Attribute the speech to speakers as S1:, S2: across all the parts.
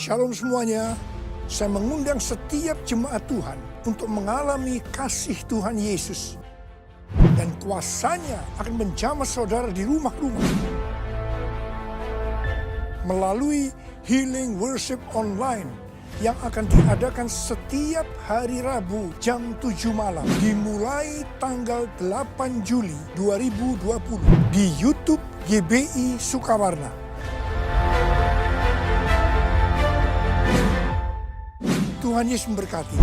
S1: Shalom semuanya, saya mengundang setiap jemaat Tuhan untuk mengalami kasih Tuhan Yesus. Dan kuasanya akan menjamah saudara di rumah-rumah. Melalui Healing Worship Online yang akan diadakan setiap hari Rabu jam 7 malam. Dimulai tanggal 8 Juli 2020 di YouTube GBI Sukawarna. Tuhan Yesus memberkati.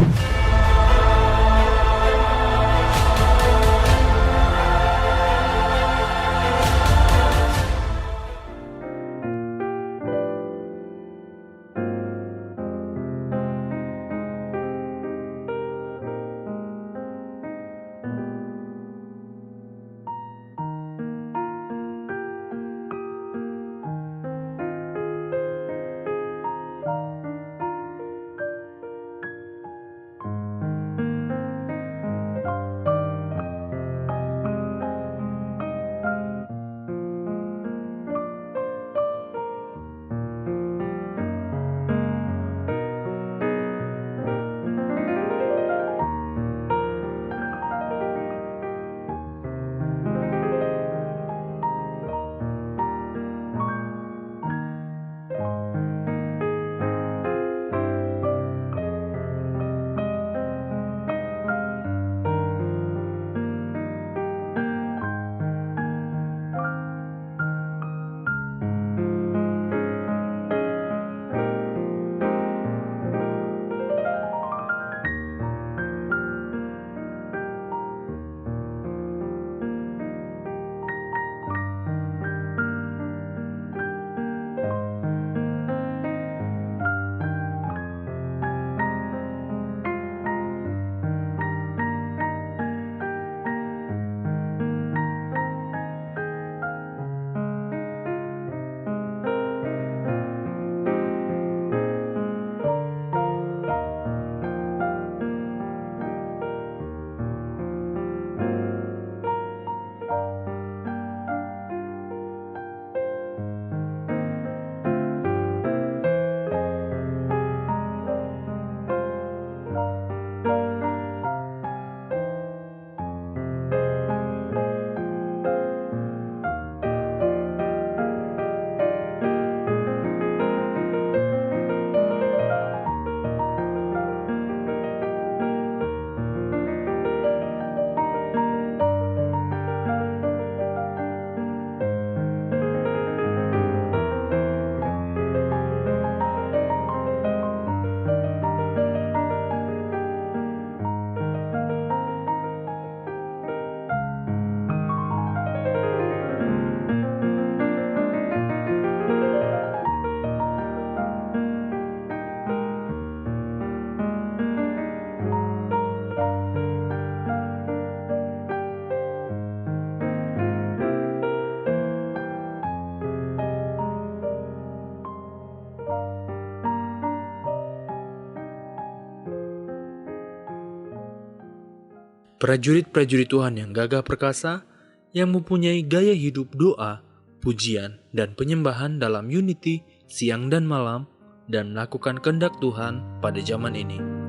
S2: prajurit-prajurit Tuhan yang gagah perkasa, yang mempunyai gaya hidup doa, pujian, dan penyembahan dalam unity siang dan malam, dan melakukan kehendak Tuhan pada zaman ini.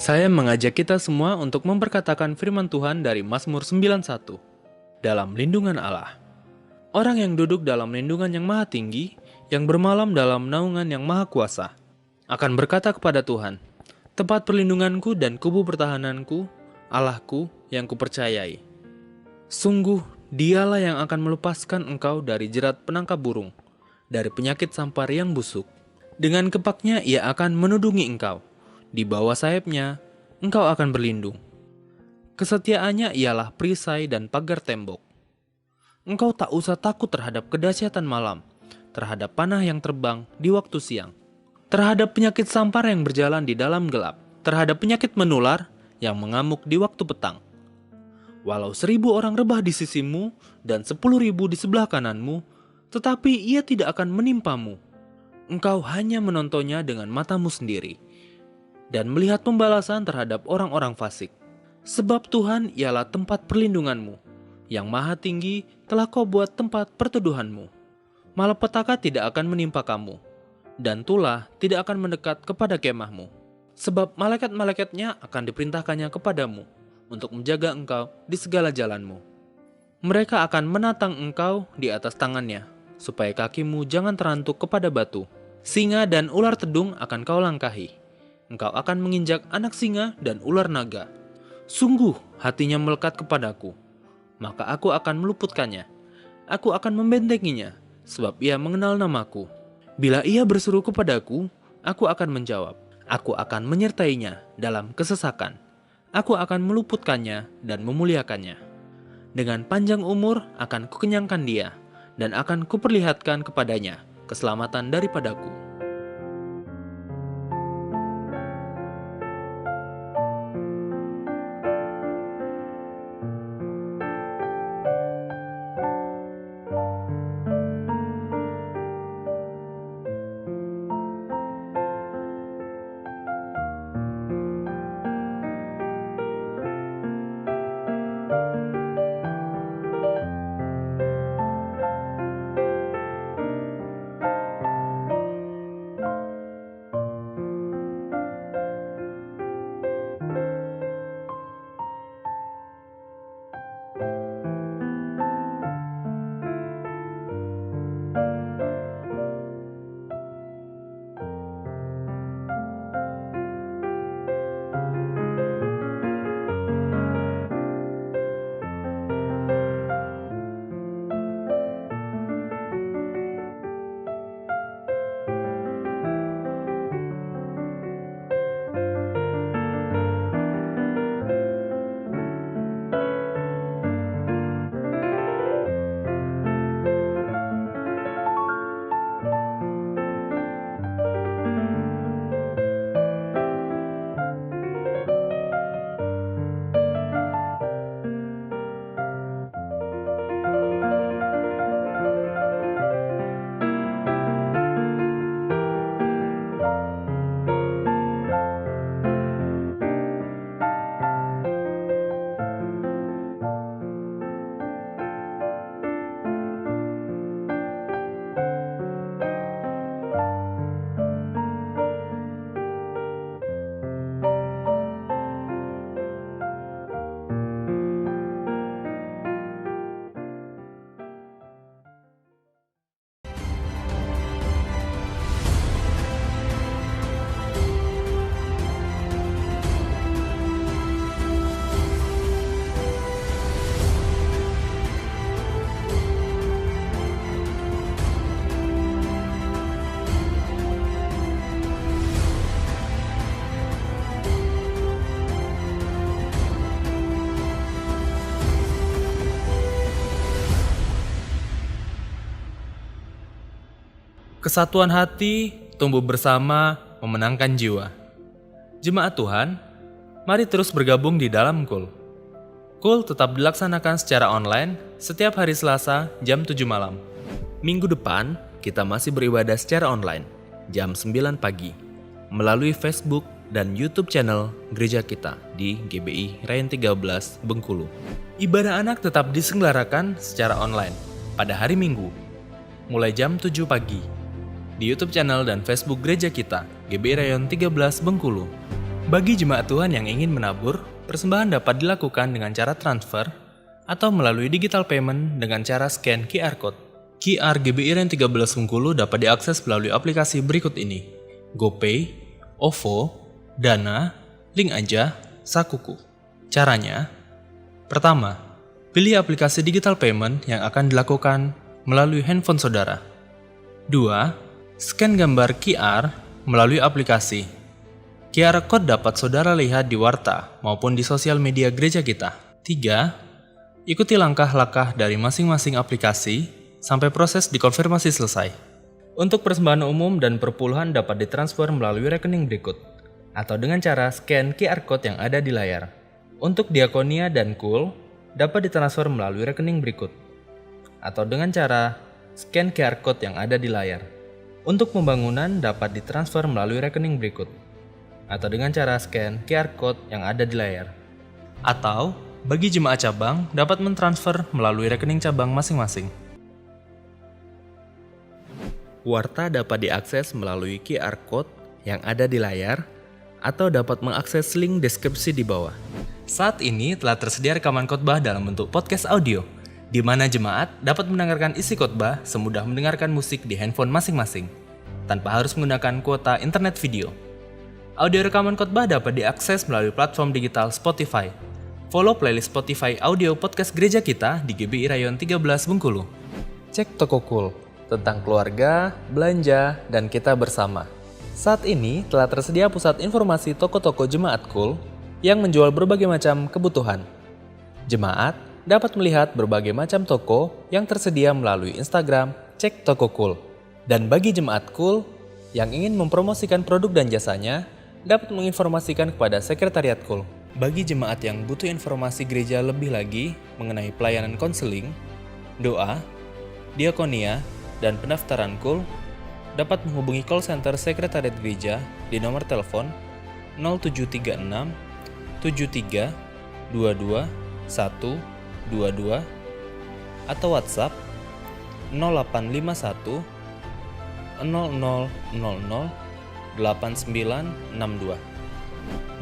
S2: Saya mengajak kita semua untuk memperkatakan firman Tuhan dari Mazmur 91. Dalam lindungan Allah. Orang yang duduk dalam lindungan yang maha tinggi, yang bermalam dalam naungan yang maha kuasa, akan berkata kepada Tuhan, tempat perlindunganku dan kubu pertahananku, Allahku yang kupercayai. Sungguh, dialah yang akan melepaskan engkau dari jerat penangkap burung, dari penyakit sampar yang busuk. Dengan kepaknya ia akan menudungi engkau. Di bawah sayapnya, engkau akan berlindung. Kesetiaannya ialah perisai dan pagar tembok. Engkau tak usah takut terhadap kedahsyatan malam, terhadap panah yang terbang di waktu siang, terhadap penyakit sampar yang berjalan di dalam gelap, terhadap penyakit menular yang mengamuk di waktu petang. Walau 1.000 orang rebah di sisimu dan 10.000 di sebelah kananmu, tetapi ia tidak akan menimpamu. Engkau hanya menontonnya dengan matamu sendiri dan melihat pembalasan terhadap orang-orang fasik. Sebab Tuhan ialah tempat perlindunganmu, yang maha tinggi telah kau buat tempat perteduhanmu. Malapetaka tidak akan menimpa kamu, dan tulah tidak akan mendekat kepada kemahmu. Sebab malaikat-malaikatnya akan diperintahkannya kepadamu, untuk menjaga engkau di segala jalanmu. Mereka akan menatang engkau di atas tangannya, supaya kakimu jangan terantuk kepada batu. Singa dan ular tedung akan kau langkahi. Engkau akan menginjak anak singa dan ular naga. Sungguh hatinya melekat kepadaku, maka aku akan meluputkannya. Aku akan membentenginya, sebab ia mengenal namaku. Bila ia berseru kepadaku, aku akan menjawab. Aku akan menyertainya dalam kesesakan. Aku akan meluputkannya dan memuliakannya. Dengan panjang umur akan kukenyangkan dia, dan akan kuperlihatkan kepadanya keselamatan daripadaku. Kesatuan hati, tumbuh bersama, memenangkan jiwa. Jemaat Tuhan, mari terus bergabung di dalam KUL. KUL tetap dilaksanakan secara online setiap hari Selasa jam 7 malam. Minggu depan, kita masih beribadah secara online jam 9 pagi melalui Facebook dan YouTube channel gereja kita di GBI Rayon 13 Bengkulu. Ibadah anak tetap diselenggarakan secara online pada hari Minggu mulai jam 7 pagi di YouTube channel dan Facebook gereja kita GBI Rayon 13 Bengkulu. Bagi jemaat Tuhan yang ingin menabur, persembahan dapat dilakukan dengan cara transfer atau melalui digital payment dengan cara scan QR Code. QR GBI Rayon 13 Bengkulu dapat diakses melalui aplikasi berikut ini: GoPay, OVO, Dana, Link Aja, Sakuku. Caranya, pertama, pilih aplikasi digital payment yang akan dilakukan melalui handphone saudara. 2. Scan gambar QR melalui aplikasi. QR Code dapat saudara lihat di warta maupun di sosial media gereja kita. 3. Ikuti langkah-langkah dari masing-masing aplikasi sampai proses dikonfirmasi selesai. Untuk persembahan umum dan perpuluhan dapat ditransfer melalui rekening berikut, atau dengan cara scan QR Code yang ada di layar. Untuk diakonia dan KUL dapat ditransfer melalui rekening berikut, atau dengan cara scan QR Code yang ada di layar. Untuk pembangunan dapat ditransfer melalui rekening berikut, atau dengan cara scan QR Code yang ada di layar. Atau, bagi jemaat cabang dapat mentransfer melalui rekening cabang masing-masing. Warta dapat diakses melalui QR Code yang ada di layar, atau dapat mengakses link deskripsi di bawah. Saat ini telah tersedia rekaman khotbah dalam bentuk podcast audio, di mana jemaat dapat mendengarkan isi khotbah semudah mendengarkan musik di handphone masing-masing, tanpa harus menggunakan kuota internet video. Audio rekaman khotbah dapat diakses melalui platform digital Spotify. Follow playlist Spotify audio podcast gereja kita di GBI Rayon 13 Bengkulu. Cek toko KUL tentang keluarga, belanja, dan kita bersama. Saat ini telah tersedia pusat informasi toko-toko jemaat KUL yang menjual berbagai macam kebutuhan. Jemaat dapat melihat berbagai macam toko yang tersedia melalui Instagram Cek Toko KUL. Dan bagi jemaat KUL yang ingin mempromosikan produk dan jasanya, dapat menginformasikan kepada sekretariat KUL. Bagi jemaat yang butuh informasi gereja lebih lagi mengenai pelayanan konseling, doa, diakonia, dan pendaftaran KUL, dapat menghubungi call center sekretariat gereja di nomor telepon 0736 73 22 122 atau WhatsApp 0851 0000 8962.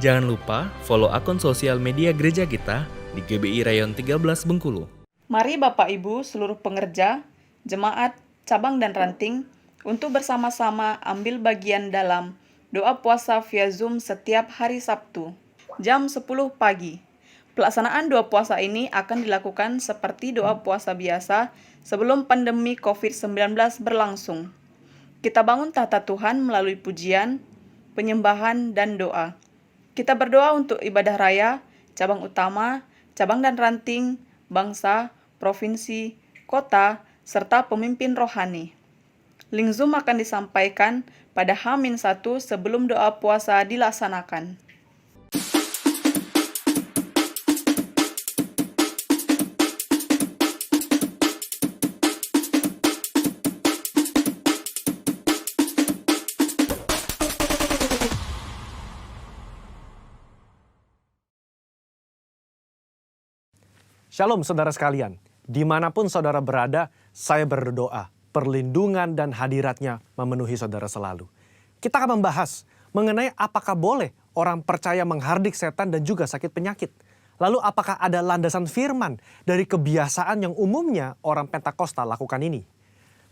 S2: Jangan lupa follow akun sosial media gereja kita di GBI Rayon 13 Bengkulu.
S3: Mari Bapak Ibu seluruh pengerja, jemaat, cabang dan ranting untuk bersama-sama ambil bagian dalam doa puasa via Zoom setiap hari Sabtu, jam 10 pagi. Pelaksanaan doa puasa ini akan dilakukan seperti doa puasa biasa sebelum pandemi COVID-19 berlangsung. Kita bangun tahta Tuhan melalui pujian, penyembahan, dan doa. Kita berdoa untuk ibadah raya, cabang utama, cabang dan ranting, bangsa, provinsi, kota, serta pemimpin rohani. Link Zoom akan disampaikan pada H-1 sebelum doa puasa dilaksanakan.
S4: Shalom saudara sekalian, dimanapun saudara berada, saya berdoa, perlindungan dan hadiratnya memenuhi saudara selalu. Kita akan membahas mengenai apakah boleh orang percaya menghardik setan dan juga sakit penyakit. Lalu apakah ada landasan firman dari kebiasaan yang umumnya orang Pentakosta lakukan ini?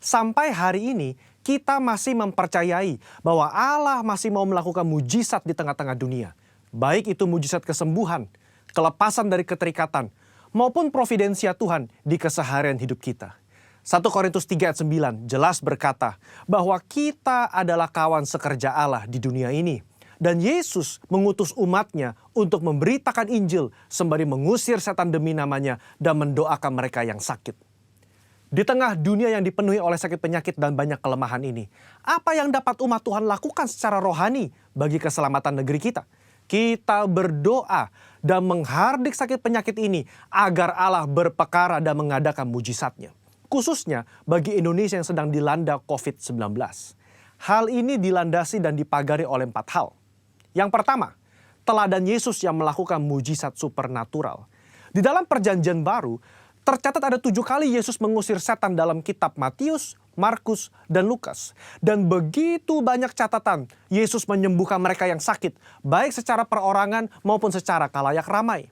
S4: Sampai hari ini kita masih mempercayai bahwa Allah masih mau melakukan mujizat di tengah-tengah dunia. Baik itu mujizat kesembuhan, kelepasan dari keterikatan, maupun providensia Tuhan di keseharian hidup kita. 1 Korintus 3 ayat 9 jelas berkata bahwa kita adalah kawan sekerja Allah di dunia ini. Dan Yesus mengutus umatnya untuk memberitakan Injil sembari mengusir setan demi namanya dan mendoakan mereka yang sakit. Di tengah dunia yang dipenuhi oleh sakit penyakit dan banyak kelemahan ini, apa yang dapat umat Tuhan lakukan secara rohani bagi keselamatan negeri kita? Kita berdoa dan menghardik sakit penyakit ini agar Allah berpekara dan mengadakan mujizatnya. Khususnya bagi Indonesia yang sedang dilanda COVID-19. Hal ini dilandasi dan dipagari oleh 4 hal. Yang pertama, teladan Yesus yang melakukan mujizat supernatural. Di dalam perjanjian baru, tercatat ada 7 kali Yesus mengusir setan dalam kitab Matius, Markus, dan Lukas. Dan begitu banyak catatan Yesus menyembuhkan mereka yang sakit, baik secara perorangan maupun secara kalayak ramai.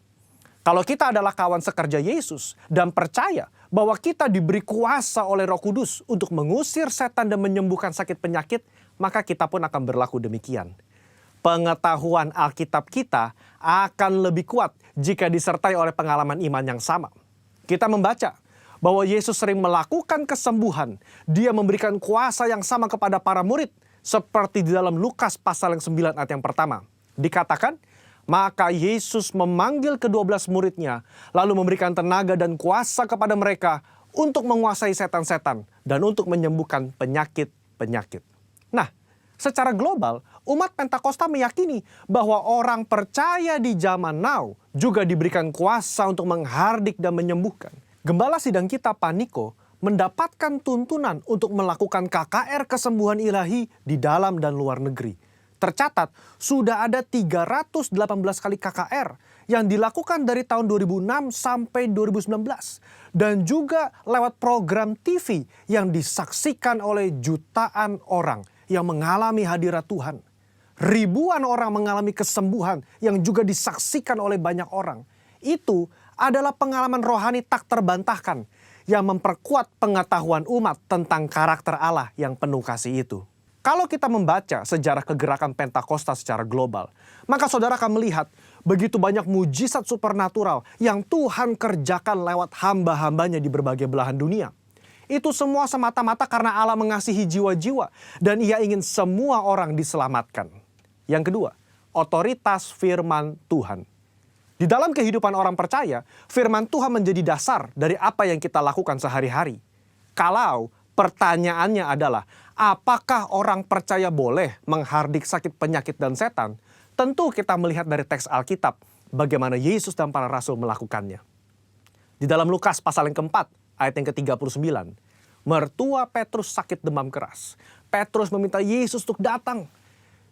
S4: Kalau kita adalah kawan sekerja Yesus dan percaya bahwa kita diberi kuasa oleh Roh Kudus untuk mengusir setan dan menyembuhkan sakit penyakit, maka kita pun akan berlaku demikian. Pengetahuan Alkitab kita akan lebih kuat jika disertai oleh pengalaman iman yang sama. Kita membaca bahwa Yesus sering melakukan kesembuhan. Dia memberikan kuasa yang sama kepada para murid. Seperti di dalam Lukas pasal yang 9 ayat yang pertama. Dikatakan, maka Yesus memanggil ke-12 muridnya, lalu memberikan tenaga dan kuasa kepada mereka untuk menguasai setan-setan dan untuk menyembuhkan penyakit-penyakit. Nah, secara global, umat Pentakosta meyakini bahwa orang percaya di zaman now juga diberikan kuasa untuk menghardik dan menyembuhkan. Gembala sidang kita Paniko mendapatkan tuntunan untuk melakukan KKR kesembuhan ilahi di dalam dan luar negeri. Tercatat sudah ada 318 kali KKR yang dilakukan dari tahun 2006 sampai 2019. Dan juga lewat program TV yang disaksikan oleh jutaan orang yang mengalami hadirat Tuhan. Ribuan orang mengalami kesembuhan yang juga disaksikan oleh banyak orang. Itu adalah pengalaman rohani tak terbantahkan yang memperkuat pengetahuan umat tentang karakter Allah yang penuh kasih itu. Kalau kita membaca sejarah kegerakan Pentakosta secara global, maka saudara akan melihat begitu banyak mujizat supernatural yang Tuhan kerjakan lewat hamba-hambanya di berbagai belahan dunia. Itu semua semata-mata karena Allah mengasihi jiwa-jiwa dan Ia ingin semua orang diselamatkan. Yang kedua, otoritas firman Tuhan. Di dalam kehidupan orang percaya, firman Tuhan menjadi dasar dari apa yang kita lakukan sehari-hari. Kalau pertanyaannya adalah, apakah orang percaya boleh menghardik sakit penyakit dan setan? Tentu kita melihat dari teks Alkitab bagaimana Yesus dan para rasul melakukannya. Di dalam Lukas pasal yang keempat, ayat yang ke-39, mertua Petrus sakit demam keras. Petrus meminta Yesus untuk datang.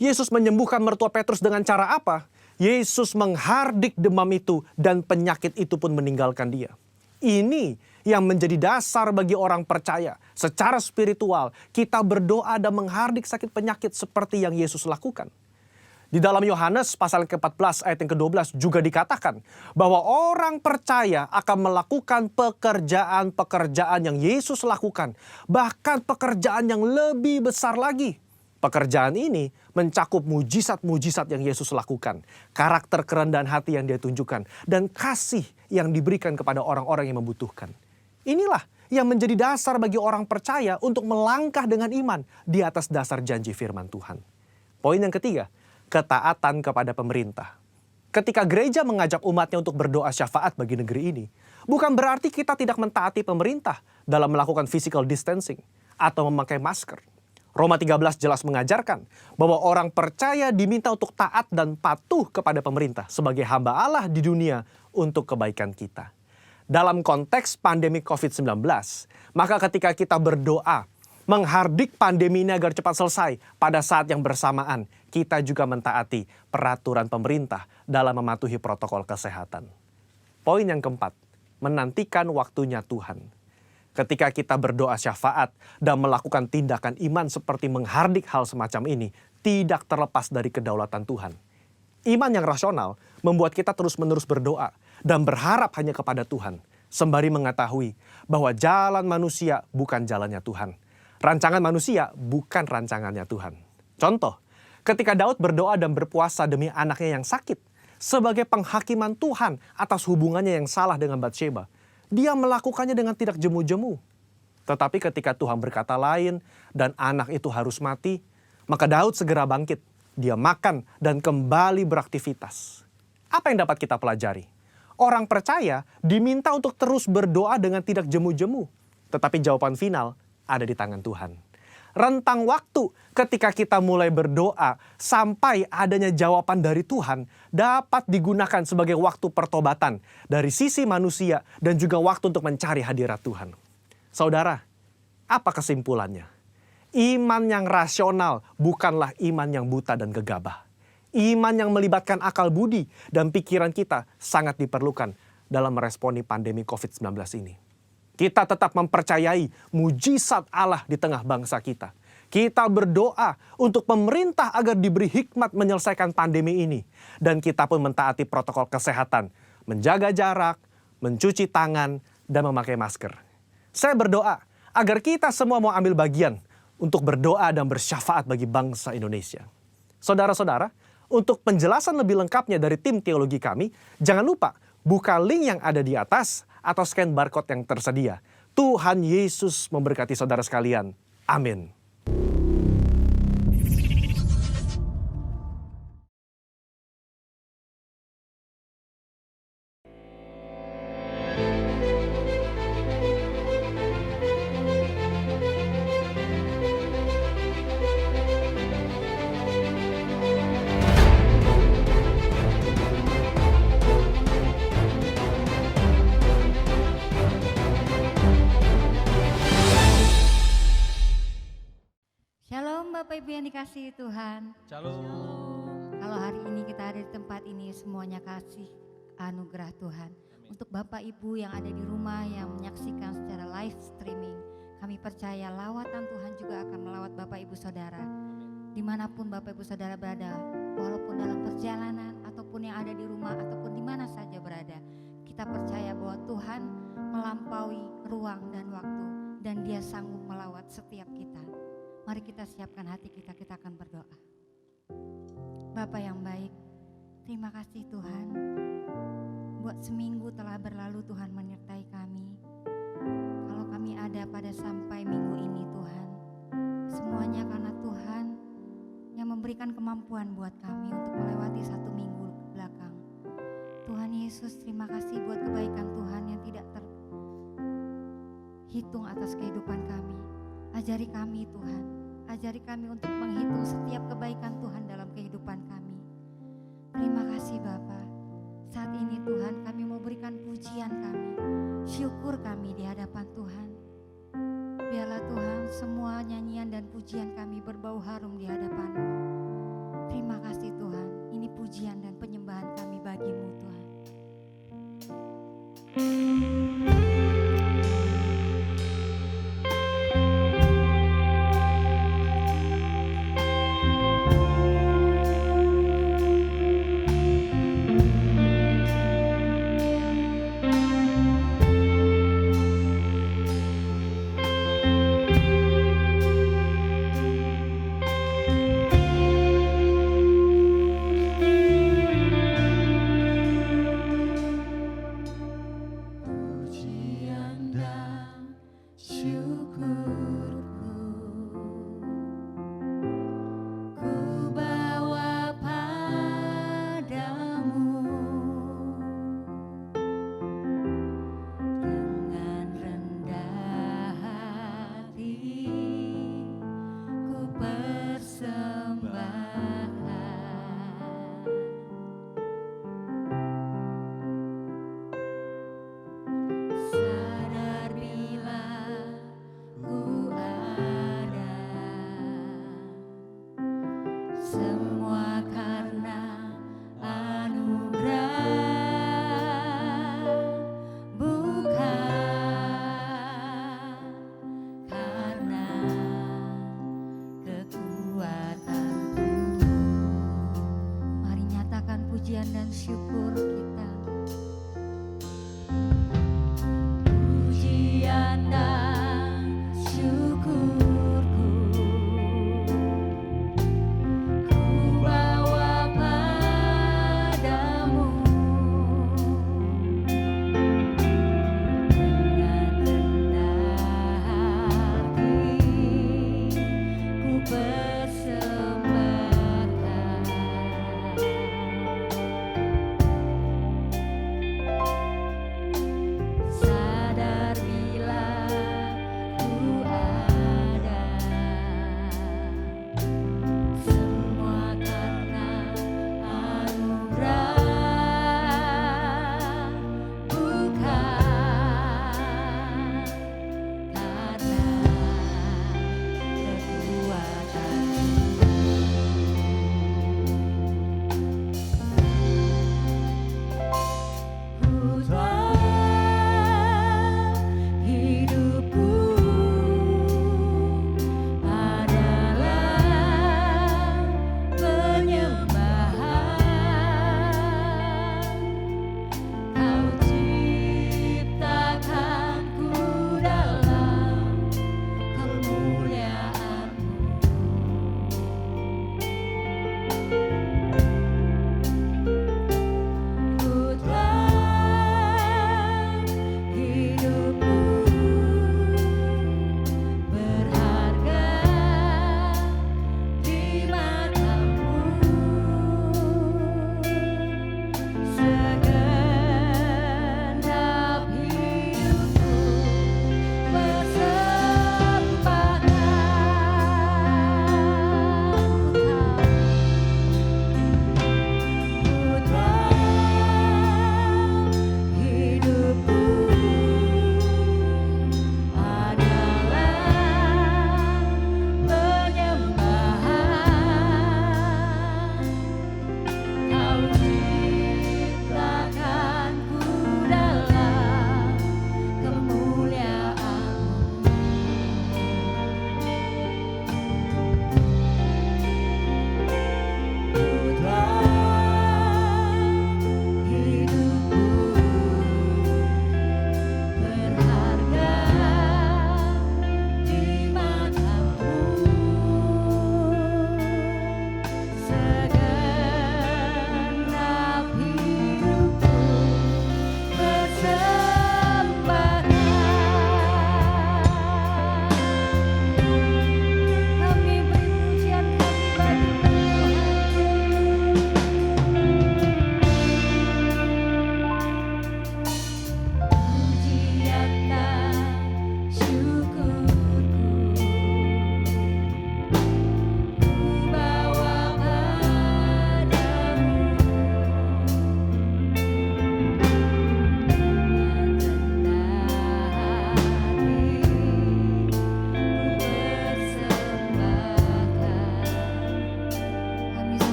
S4: Yesus menyembuhkan mertua Petrus dengan cara apa? Yesus menghardik demam itu dan penyakit itu pun meninggalkan dia. Ini yang menjadi dasar bagi orang percaya. Secara spiritual, kita berdoa dan menghardik sakit penyakit seperti yang Yesus lakukan. Di dalam Yohanes pasal ke-14 ayat yang ke-12 juga dikatakan bahwa orang percaya akan melakukan pekerjaan-pekerjaan yang Yesus lakukan. Bahkan pekerjaan yang lebih besar lagi. Pekerjaan ini mencakup mujizat-mujizat yang Yesus lakukan. Karakter kerendahan hati yang Dia tunjukkan. Dan kasih yang diberikan kepada orang-orang yang membutuhkan. Inilah yang menjadi dasar bagi orang percaya untuk melangkah dengan iman di atas dasar janji firman Tuhan. Poin yang ketiga, ketaatan kepada pemerintah. Ketika gereja mengajak umatnya untuk berdoa syafaat bagi negeri ini, bukan berarti kita tidak mentaati pemerintah dalam melakukan physical distancing atau memakai masker. Roma 13 jelas mengajarkan bahwa orang percaya diminta untuk taat dan patuh kepada pemerintah sebagai hamba Allah di dunia untuk kebaikan kita. Dalam konteks pandemi COVID-19, maka ketika kita berdoa menghardik pandemi ini agar cepat selesai, pada saat yang bersamaan kita juga mentaati peraturan pemerintah dalam mematuhi protokol kesehatan. Poin yang keempat, menantikan waktunya Tuhan. Ketika kita berdoa syafaat dan melakukan tindakan iman seperti menghardik hal semacam ini, tidak terlepas dari kedaulatan Tuhan. Iman yang rasional membuat kita terus-menerus berdoa dan berharap hanya kepada Tuhan, sembari mengetahui bahwa jalan manusia bukan jalannya Tuhan. Rancangan manusia bukan rancangannya Tuhan. Contoh, ketika Daud berdoa dan berpuasa demi anaknya yang sakit, sebagai penghakiman Tuhan atas hubungannya yang salah dengan Batsheba, dia melakukannya dengan tidak jemu-jemu. Tetapi ketika Tuhan berkata lain dan anak itu harus mati, maka Daud segera bangkit. Dia makan dan kembali beraktivitas. Apa yang dapat kita pelajari? Orang percaya diminta untuk terus berdoa dengan tidak jemu-jemu. tetapi jawaban final ada di tangan Tuhan. Rentang waktu ketika kita mulai berdoa sampai adanya jawaban dari Tuhan dapat digunakan sebagai waktu pertobatan dari sisi manusia dan juga waktu untuk mencari hadirat Tuhan. Saudara, apa kesimpulannya? Iman yang rasional bukanlah iman yang buta dan gegabah. Iman yang melibatkan akal budi dan pikiran kita sangat diperlukan dalam meresponi pandemi COVID-19 ini. Kita tetap mempercayai mujizat Allah di tengah bangsa kita. Kita berdoa untuk pemerintah agar diberi hikmat menyelesaikan pandemi ini. Dan kita pun mentaati protokol kesehatan, menjaga jarak, mencuci tangan, dan memakai masker. Saya berdoa agar kita semua mau ambil bagian untuk berdoa dan bersyafaat bagi bangsa Indonesia. Saudara-saudara, untuk penjelasan lebih lengkapnya dari tim teologi kami, jangan lupa buka link yang ada di atas atau scan barcode yang tersedia. Tuhan Yesus memberkati saudara sekalian. Amin.
S5: Shalom Bapak Ibu yang dikasihi Tuhan. Kalau hari ini kita ada di tempat ini semuanya kasih anugerah Tuhan. Untuk Bapak Ibu yang ada di rumah yang menyaksikan secara live streaming, kami percaya lawatan Tuhan juga akan melawat Bapak Ibu Saudara. Dimanapun Bapak Ibu Saudara berada, walaupun dalam perjalanan ataupun yang ada di rumah ataupun di mana saja berada, kita percaya bahwa Tuhan melampaui ruang dan waktu dan Dia sanggup melawat setiap kita. Mari kita siapkan hati kita akan berdoa. Bapa yang baik, terima kasih Tuhan. Buat seminggu telah berlalu Tuhan menyertai kami. Kalau kami ada pada sampai minggu ini Tuhan, semuanya karena Tuhan yang memberikan kemampuan buat kami untuk melewati satu minggu ke belakang. Tuhan Yesus, terima kasih buat kebaikan Tuhan yang tidak terhitung atas kehidupan kami. Ajari kami Tuhan, ajari kami untuk menghitung setiap kebaikan Tuhan dalam kehidupan kami. Terima kasih Bapa. Saat ini Tuhan kami mau berikan pujian kami, syukur kami di hadapan Tuhan. Biarlah Tuhan semua nyanyian dan pujian kami berbau harum di hadapan-Mu. Terima kasih Tuhan, ini pujian dan penyembahan kami bagi-Mu Tuhan.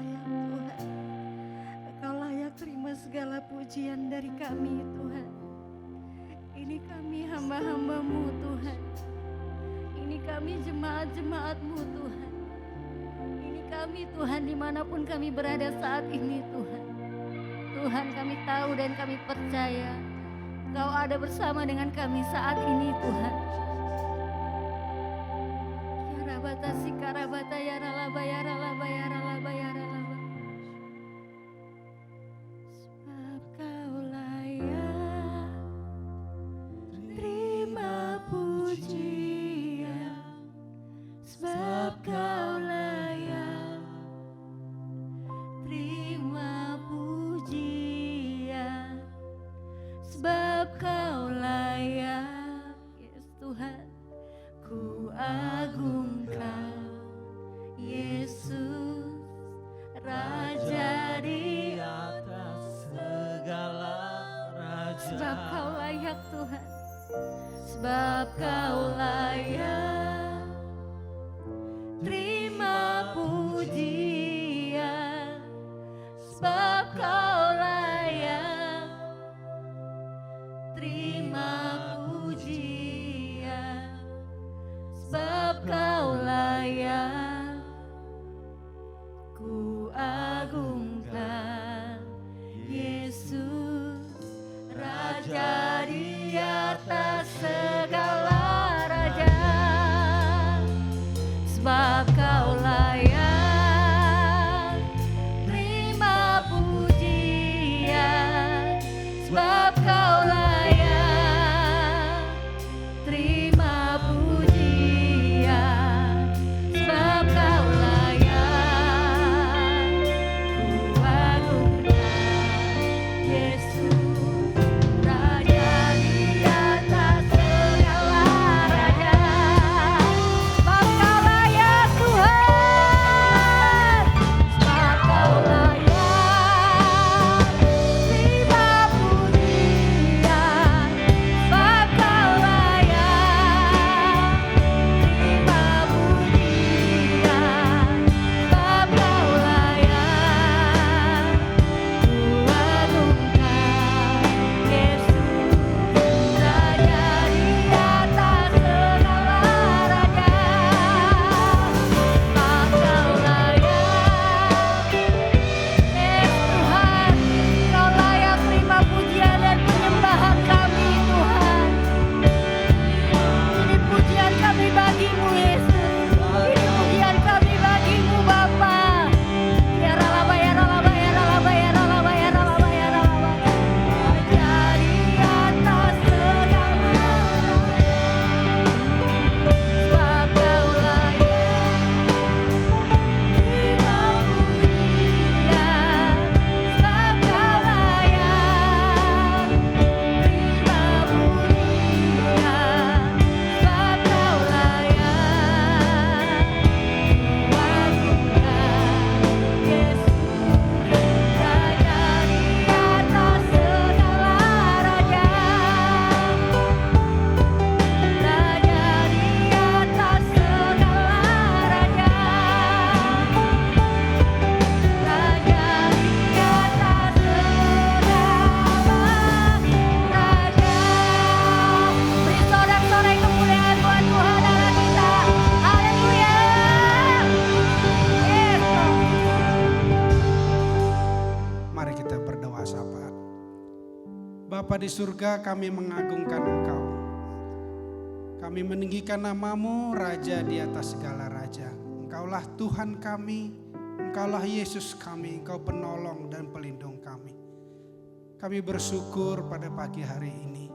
S5: layak Tuhan. Engkau layak terima segala pujian dari kami Tuhan. Ini kami hamba-hamba-Mu Tuhan. Ini kami jemaat-jemaat-Mu Tuhan. Ini kami Tuhan dimanapun kami berada saat ini Tuhan. Tuhan, kami tahu dan kami percaya Engkau ada bersama dengan kami saat ini Tuhan. Ya rabata sikarabata ya ralaba ya ralaba ya ralaba ya ralaba. Sebab Kau layak terima pujian. Sebab Kau layak terima pujian. Sebab Kau layak, yes Tuhan, ku agungkan Yesus, Raja di atas segala raja. Sebab Kau layak Tuhan, sebab Kau layak terima pujian. Sebab Kau layak terima pujian. Sebab Kau layak, ku agungkan Yesus, Raja di atas segala raja. Sebab Kau layak terima pujian. Sebab Kau layak terima pujian. Sebab Kau layak, ku agungkan Yesus, Raja di atas segala raja. Sebab Kau layak Tuhan, sebab Kau layak terima pujian. Sebab Kau layak terima pujian. Sebab Kau layak, ku agungkan Yesus, Raja di atas segala raja. Sebab Kau layak, Tuhan, Kau layak terima pujian dan penyembahan kami Tuhan. Ini pujian kami bagi-Mu Yesus. Ini pujian kami bagi-Mu Bapa. Ya ralaba ya ralaba ya ralaba ya ralaba ya ralaba ya ralaba. Raja di atas segala raja. Sebab Kau layak terima pujian. Sebab Kau layak terima pujian. Sebab Kau layak, ku agungkan Yesus, Raja di atas segala raja. Raja di atas segala raja. Raja di atas segala raja. Beri sorak-sorai kemuliaan buat Tuhan Allah kita. Haleluya. Yes, Lord.
S6: Mari kita berdoa sahabat. Bapa di surga, kami mengagungkan Engkau. Kami meninggikan nama-Mu, Raja di atas segala raja. Engkaulah Tuhan kami, Engkaulah Yesus kami, Engkau penolong dan pelindung kami. Kami bersyukur pada pagi hari ini.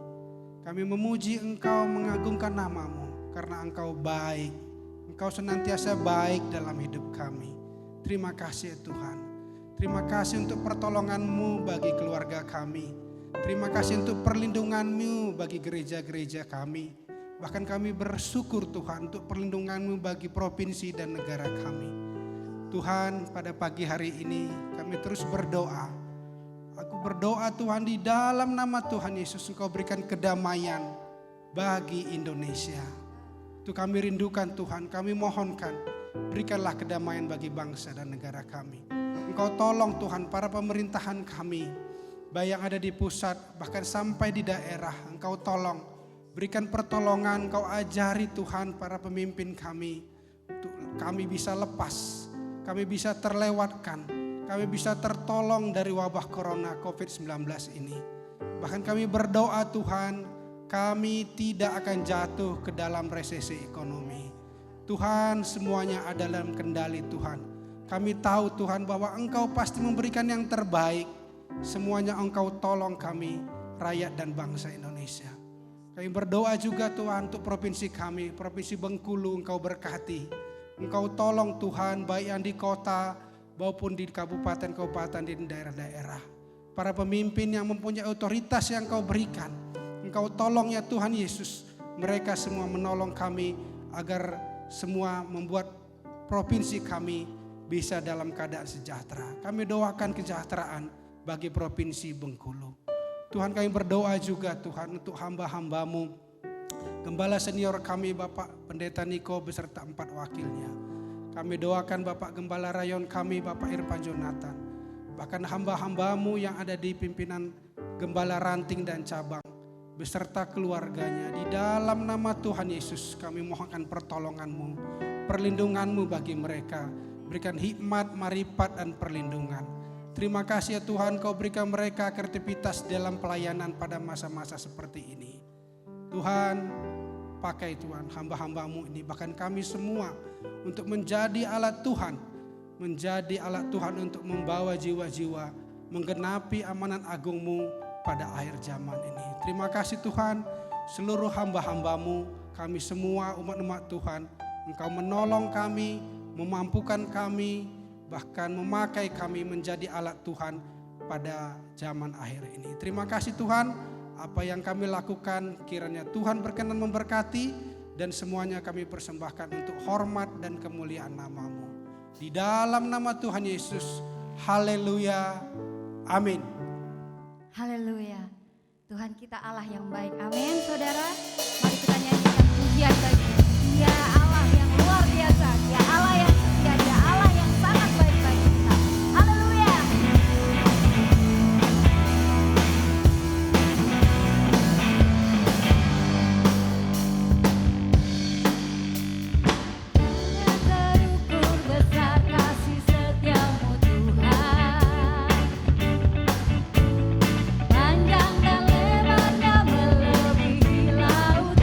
S6: Kami memuji Engkau, mengagungkan nama-Mu, karena Engkau baik. Engkau senantiasa baik dalam hidup kami. Terima kasih Tuhan. Terima kasih untuk pertolongan-Mu bagi keluarga kami. Terima kasih untuk perlindungan-Mu bagi gereja-gereja kami. Bahkan kami bersyukur Tuhan untuk perlindungan-Mu bagi provinsi dan negara kami. Tuhan, pada pagi hari ini kami terus berdoa. Aku berdoa Tuhan, di dalam nama Tuhan Yesus Engkau berikan kedamaian bagi Indonesia. Itu kami rindukan Tuhan, kami mohonkan berikanlah kedamaian bagi bangsa dan negara kami. Engkau tolong Tuhan para pemerintahan kami, baik yang ada di pusat bahkan sampai di daerah. Engkau tolong, berikan pertolongan, Engkau ajari Tuhan para pemimpin kami. Kami bisa lepas, kami bisa terlewatkan, kami bisa tertolong dari wabah corona COVID-19 ini. Bahkan kami berdoa Tuhan, kami tidak akan jatuh ke dalam resesi ekonomi. Tuhan, semuanya ada dalam kendali Tuhan. Kami tahu Tuhan bahwa Engkau pasti memberikan yang terbaik. Semuanya Engkau tolong kami, rakyat dan bangsa Indonesia. Kami berdoa juga Tuhan untuk provinsi kami, Provinsi Bengkulu, Engkau berkati. Engkau tolong Tuhan, baik yang di kota maupun di kabupaten-kabupaten di daerah-daerah. Para pemimpin yang mempunyai otoritas yang Engkau berikan, Engkau tolong ya Tuhan Yesus. Mereka semua menolong kami agar semua membuat provinsi kami bisa dalam keadaan sejahtera. Kami doakan kesejahteraan bagi Provinsi Bengkulu. Tuhan, kami berdoa juga Tuhan untuk hamba-hamba-Mu, Gembala senior kami Bapak Pendeta Niko beserta 4 wakilnya. Kami doakan Bapak Gembala Rayon kami Bapak Irfan Jonathan. Bahkan hamba-hamba-Mu yang ada di pimpinan Gembala Ranting dan Cabang beserta keluarganya. Di dalam nama Tuhan Yesus kami mohonkan pertolongan-Mu, perlindungan-Mu bagi mereka. Berikan hikmat, marifat dan perlindungan. Terima kasih ya Tuhan, Kau berikan mereka kreativitas dalam pelayanan pada masa-masa seperti ini. Tuhan, pakai Tuhan hamba-hamba-Mu ini, bahkan kami semua untuk menjadi alat Tuhan. Menjadi alat Tuhan untuk membawa jiwa-jiwa menggenapi amanat agung-Mu pada akhir zaman ini. Terima kasih Tuhan, seluruh hamba-hamba-Mu, kami semua umat-umat Tuhan, Engkau menolong kami, memampukan kami, bahkan memakai kami menjadi alat Tuhan pada zaman akhir ini. Terima kasih Tuhan, apa yang kami lakukan kiranya Tuhan berkenan memberkati dan semuanya kami persembahkan untuk hormat dan kemuliaan nama-Mu. Di dalam nama Tuhan Yesus, haleluya, amin.
S5: Haleluya. Tuhan kita Allah yang baik. Amin saudara. Mari kita nyanyikan pujian bagi Dia Allah yang luar biasa. Dia Allah yang setia. Dia Allah yang sangat baik bagi kita. Haleluya. Terukur besar kasih setiamu Tuhan. Panjang dan lebarnya melebihi lautan.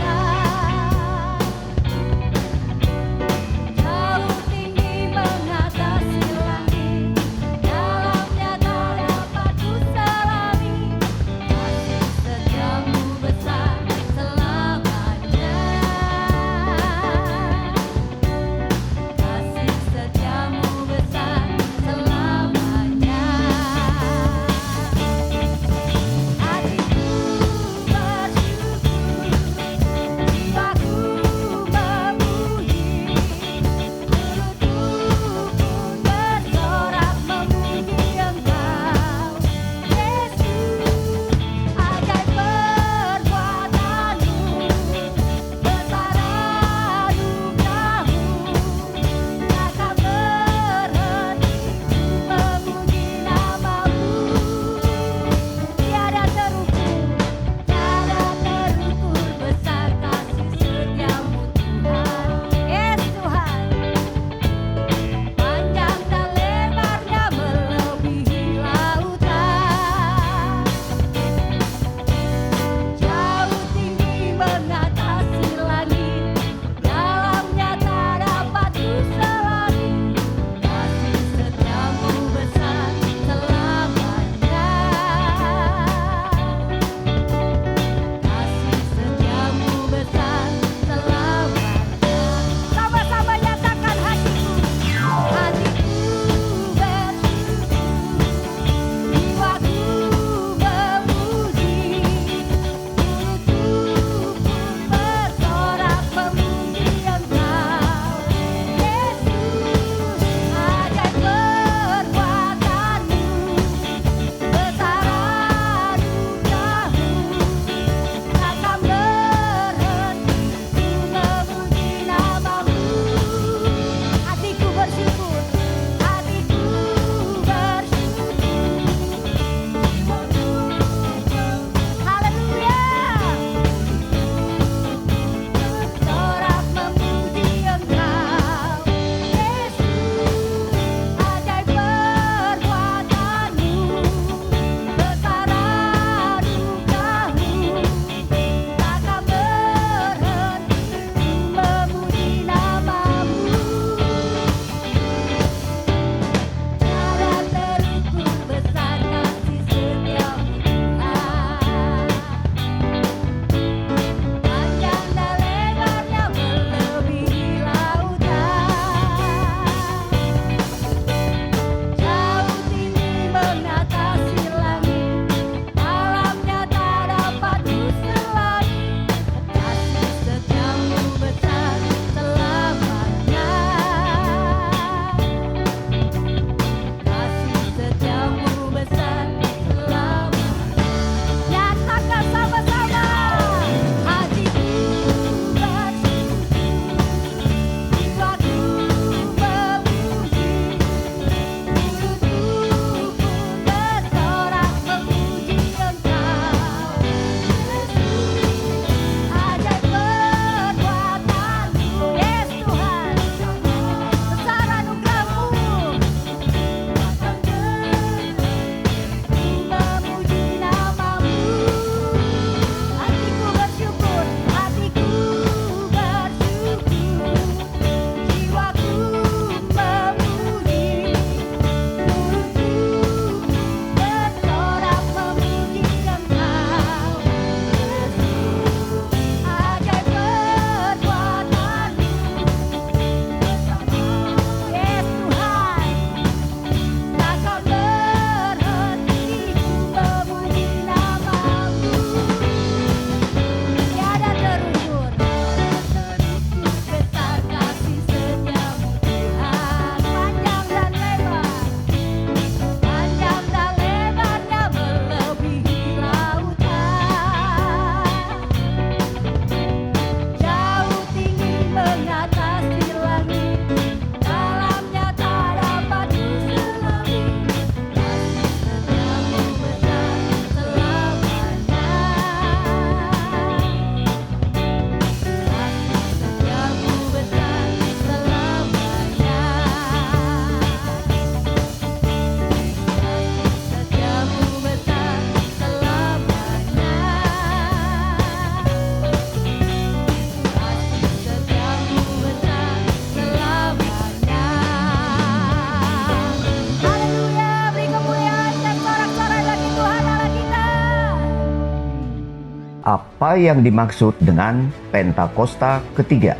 S7: Apa yang dimaksud dengan Pentakosta ketiga?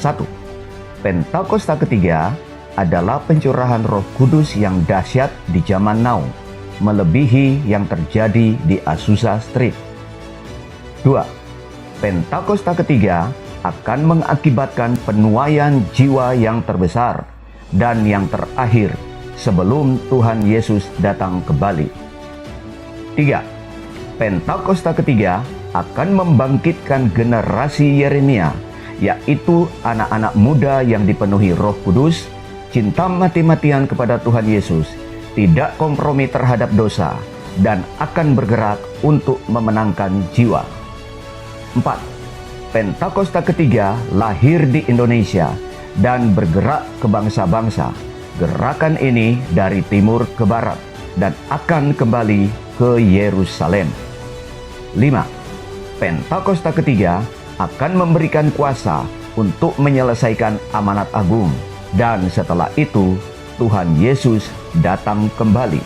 S7: 1. Pentakosta ketiga adalah pencurahan Roh Kudus yang dahsyat di zaman now, melebihi yang terjadi di Azusa Street. 2. Pentakosta ketiga akan mengakibatkan penuaian jiwa yang terbesar dan yang terakhir sebelum Tuhan Yesus datang kembali. 3. Pentakosta ketiga akan membangkitkan generasi Yeremia, yaitu anak-anak muda yang dipenuhi Roh Kudus, cinta mati-matian kepada Tuhan Yesus, tidak kompromi terhadap dosa, dan akan bergerak untuk memenangkan jiwa. 4. Pentakosta ketiga lahir di Indonesia dan bergerak ke bangsa-bangsa. Gerakan ini dari timur ke barat dan akan kembali ke Yerusalem. 5. Pentakosta ketiga akan memberikan kuasa untuk menyelesaikan amanat agung, dan setelah itu Tuhan Yesus datang kembali.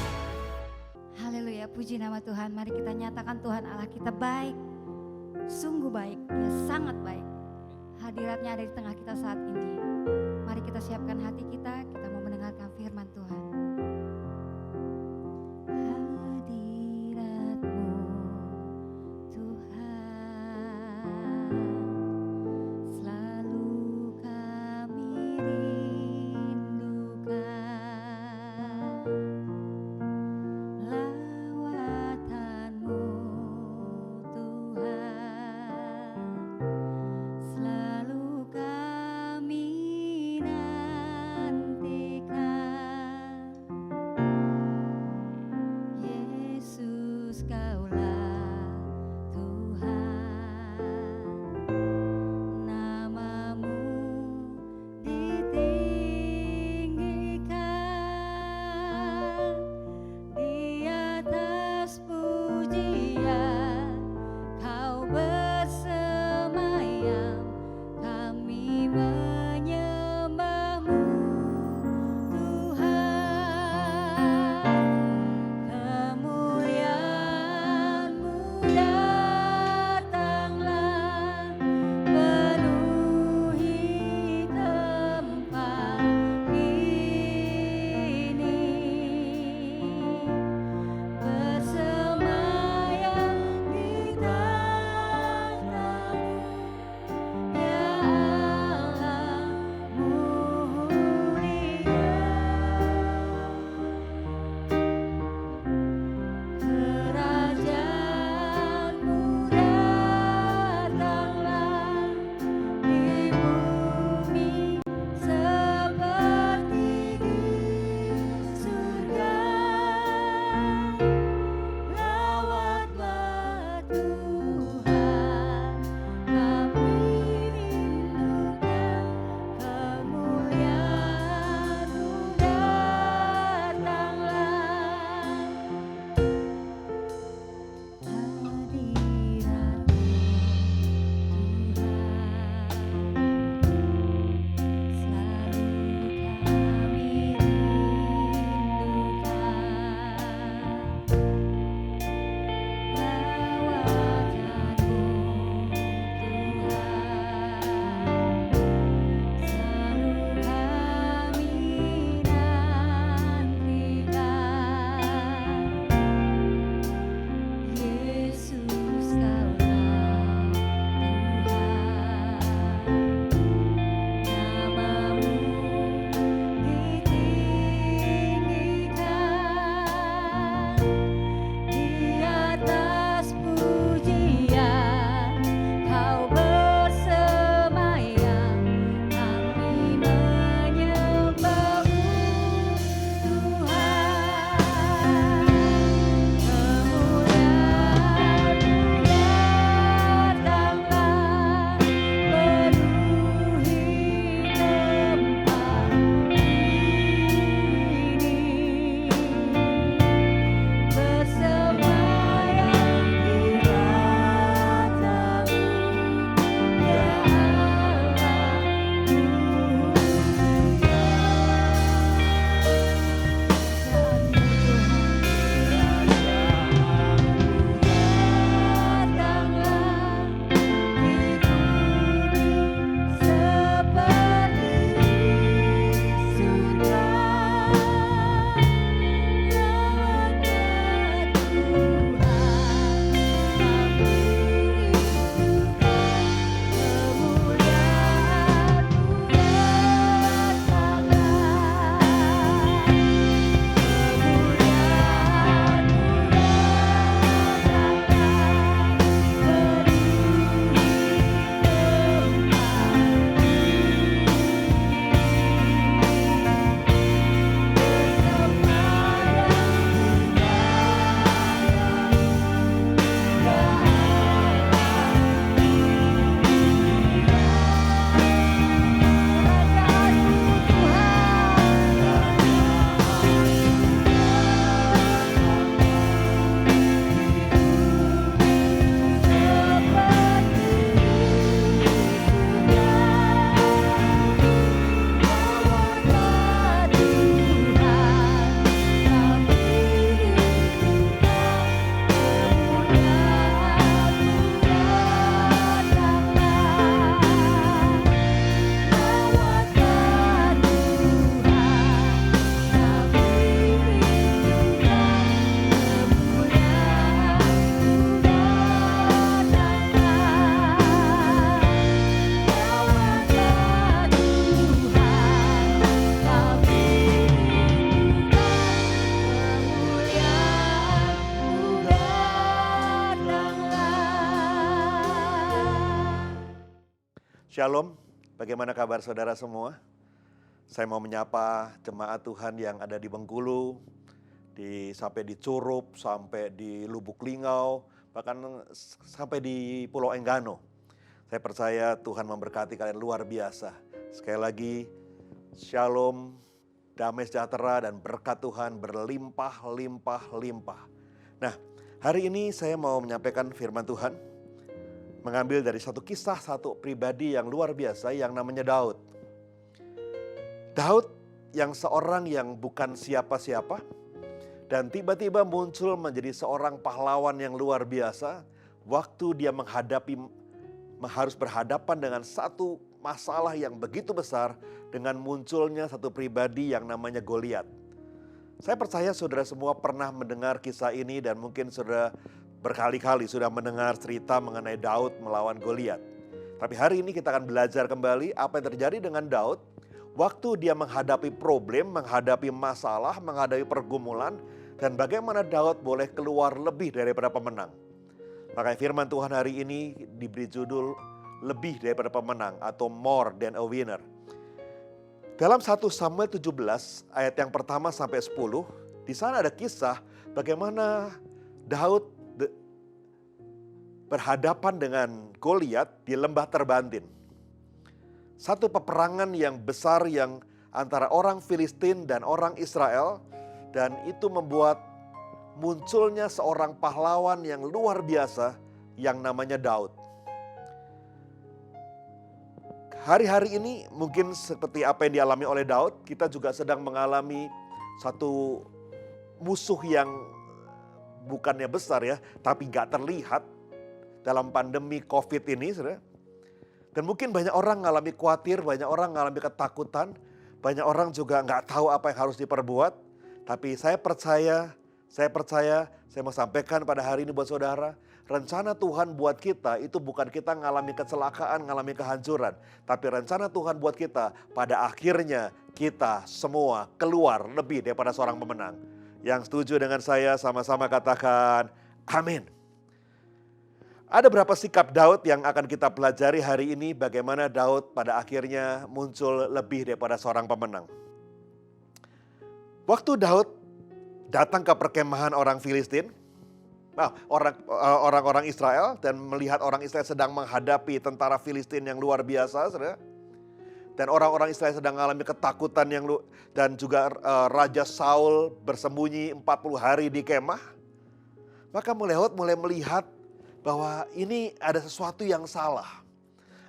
S5: Haleluya, puji nama Tuhan. Mari kita nyatakan Tuhan Allah kita baik, sungguh baik, Dia sangat baik. Hadiratnya ada di tengah kita saat ini. Mari kita siapkan hati kita mau mendengarkan firman Tuhan. Hadirat-Mu Tuhan, selalu kami rindukan. Lawatan-Mu Tuhan, selalu kami nantikan.
S8: Shalom, bagaimana kabar saudara semua? Saya mau menyapa jemaat Tuhan yang ada di Bengkulu, sampai di Curup, sampai di Lubuk Linggau, bahkan sampai di Pulau Enggano. Saya percaya Tuhan memberkati kalian luar biasa. Sekali lagi, shalom, damai sejahtera dan berkat Tuhan berlimpah-limpah-limpah. Nah, hari ini saya mau menyampaikan firman Tuhan, mengambil dari satu kisah, satu pribadi yang luar biasa yang namanya Daud. Daud yang seorang yang bukan siapa-siapa dan tiba-tiba muncul menjadi seorang pahlawan yang luar biasa waktu dia harus berhadapan dengan satu masalah yang begitu besar dengan munculnya satu pribadi yang namanya Goliat. Saya percaya saudara semua pernah mendengar kisah ini dan mungkin saudara berkali-kali sudah mendengar cerita mengenai Daud melawan Goliat. Tapi hari ini kita akan belajar kembali apa yang terjadi dengan Daud waktu dia menghadapi problem, menghadapi masalah, menghadapi pergumulan, dan bagaimana Daud boleh keluar lebih daripada pemenang. Makanya firman Tuhan hari ini diberi judul lebih daripada pemenang atau more than a winner. Dalam 1 Samuel 17 ayat yang pertama sampai 10, di sana ada kisah bagaimana Daud berhadapan dengan Goliat di lembah Terbantin. Satu peperangan yang besar yang antara orang Filistin dan orang Israel, dan itu membuat munculnya seorang pahlawan yang luar biasa yang namanya Daud. Hari-hari ini mungkin seperti apa yang dialami oleh Daud, kita juga sedang mengalami satu musuh yang bukannya besar ya, tapi gak terlihat dalam pandemi COVID ini, saudara. Dan mungkin banyak orang mengalami khawatir, banyak orang mengalami ketakutan, banyak orang juga nggak tahu apa yang harus diperbuat. Tapi saya percaya, saya mau sampaikan pada hari ini buat saudara, rencana Tuhan buat kita itu bukan kita mengalami kecelakaan, mengalami kehancuran. Tapi rencana Tuhan buat kita, pada akhirnya kita semua keluar lebih daripada seorang pemenang. Yang setuju dengan saya sama-sama katakan, amin. Ada berapa sikap Daud yang akan kita pelajari hari ini, bagaimana Daud pada akhirnya muncul lebih daripada seorang pemenang. Waktu Daud datang ke perkemahan orang Filistin, orang-orang Israel, dan melihat orang Israel sedang menghadapi tentara Filistin yang luar biasa, saudara. Dan orang-orang Israel sedang mengalami ketakutan dan juga Raja Saul bersembunyi 40 hari di kemah. Maka mulai melihat bahwa ini ada sesuatu yang salah,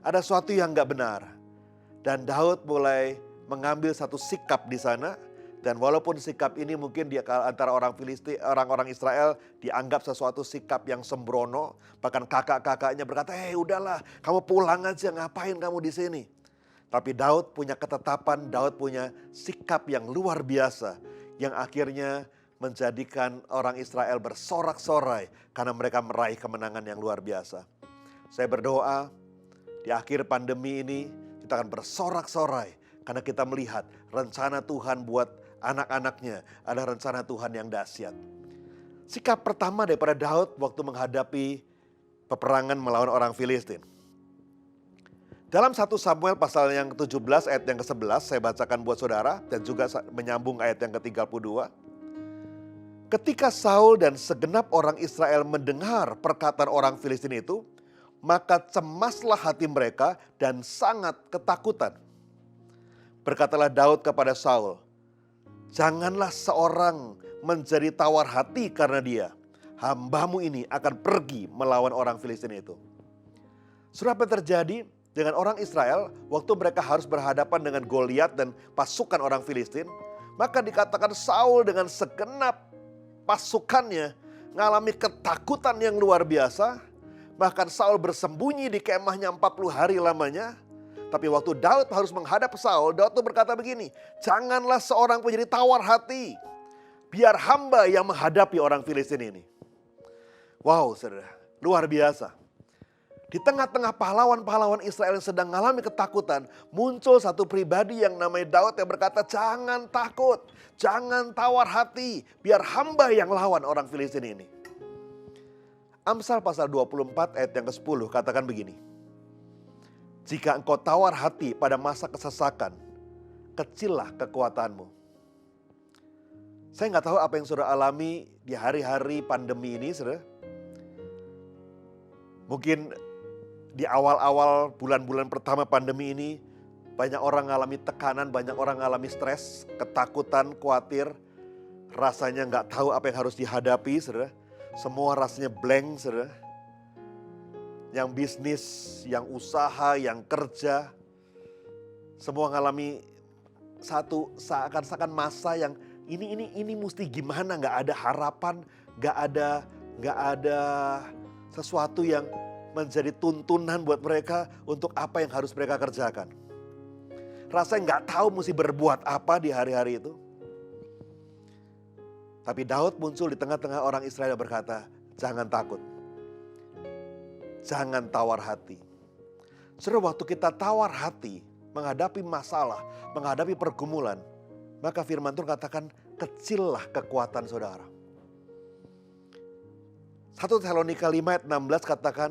S8: ada sesuatu yang gak benar. Dan Daud mulai mengambil satu sikap di sana. Dan walaupun sikap ini mungkin di antara orang Filistin, orang-orang Israel dianggap sesuatu sikap yang sembrono. Bahkan kakak-kakaknya berkata, udahlah kamu pulang aja, ngapain kamu di sini. Tapi Daud punya ketetapan, Daud punya sikap yang luar biasa. Yang akhirnya menjadikan orang Israel bersorak-sorai karena mereka meraih kemenangan yang luar biasa. Saya berdoa di akhir pandemi ini kita akan bersorak-sorai karena kita melihat rencana Tuhan buat anak-anaknya adalah rencana Tuhan yang dahsyat. Sikap pertama daripada Daud waktu menghadapi peperangan melawan orang Filistin. Dalam 1 Samuel pasal yang ke-17 ayat yang ke-11 saya bacakan buat saudara dan juga menyambung ayat yang ke-32. Ketika Saul dan segenap orang Israel mendengar perkataan orang Filistin itu, maka cemaslah hati mereka dan sangat ketakutan. Berkatalah Daud kepada Saul, janganlah seorang menjadi tawar hati karena dia. Hambamu ini akan pergi melawan orang Filistin itu. Saudara, apa yang terjadi dengan orang Israel waktu mereka harus berhadapan dengan Goliat dan pasukan orang Filistin? Maka dikatakan Saul dengan segenap pasukannya mengalami ketakutan yang luar biasa. Bahkan Saul bersembunyi di kemahnya 40 hari lamanya. Tapi waktu Daud harus menghadap Saul, Daud tuh berkata begini, janganlah seorang menjadi tawar hati, biar hamba yang menghadapi orang Filistin ini. Wow, saudara, luar biasa. Di tengah-tengah pahlawan-pahlawan Israel yang sedang mengalami ketakutan, muncul satu pribadi yang namanya Daud yang berkata, jangan takut, jangan tawar hati, biar hamba yang lawan orang Filistin ini. Amsal pasal 24 ayat yang ke-10 katakan begini. Jika engkau tawar hati pada masa kesesakan, kecillah kekuatanmu. Saya nggak tahu apa yang saudara alami di hari-hari pandemi ini, saudara. Mungkin di awal-awal bulan-bulan pertama pandemi ini, banyak orang mengalami tekanan, banyak orang mengalami stres, ketakutan, khawatir. Rasanya nggak tahu apa yang harus dihadapi, saudara. Semua rasanya blank, saudara. Yang bisnis, yang usaha, yang kerja, semua mengalami satu seakan-akan masa yang ini mesti gimana, nggak ada harapan, nggak ada sesuatu yang menjadi tuntunan buat mereka untuk apa yang harus mereka kerjakan. Rasanya nggak tahu mesti berbuat apa di hari-hari itu. Tapi Daud muncul di tengah-tengah orang Israel dan berkata, jangan takut, jangan tawar hati. Saudara, waktu kita tawar hati, menghadapi masalah, menghadapi pergumulan, maka firman Tuhan katakan, kecillah kekuatan saudara. 1 Tesalonika 5 ayat 16 katakan,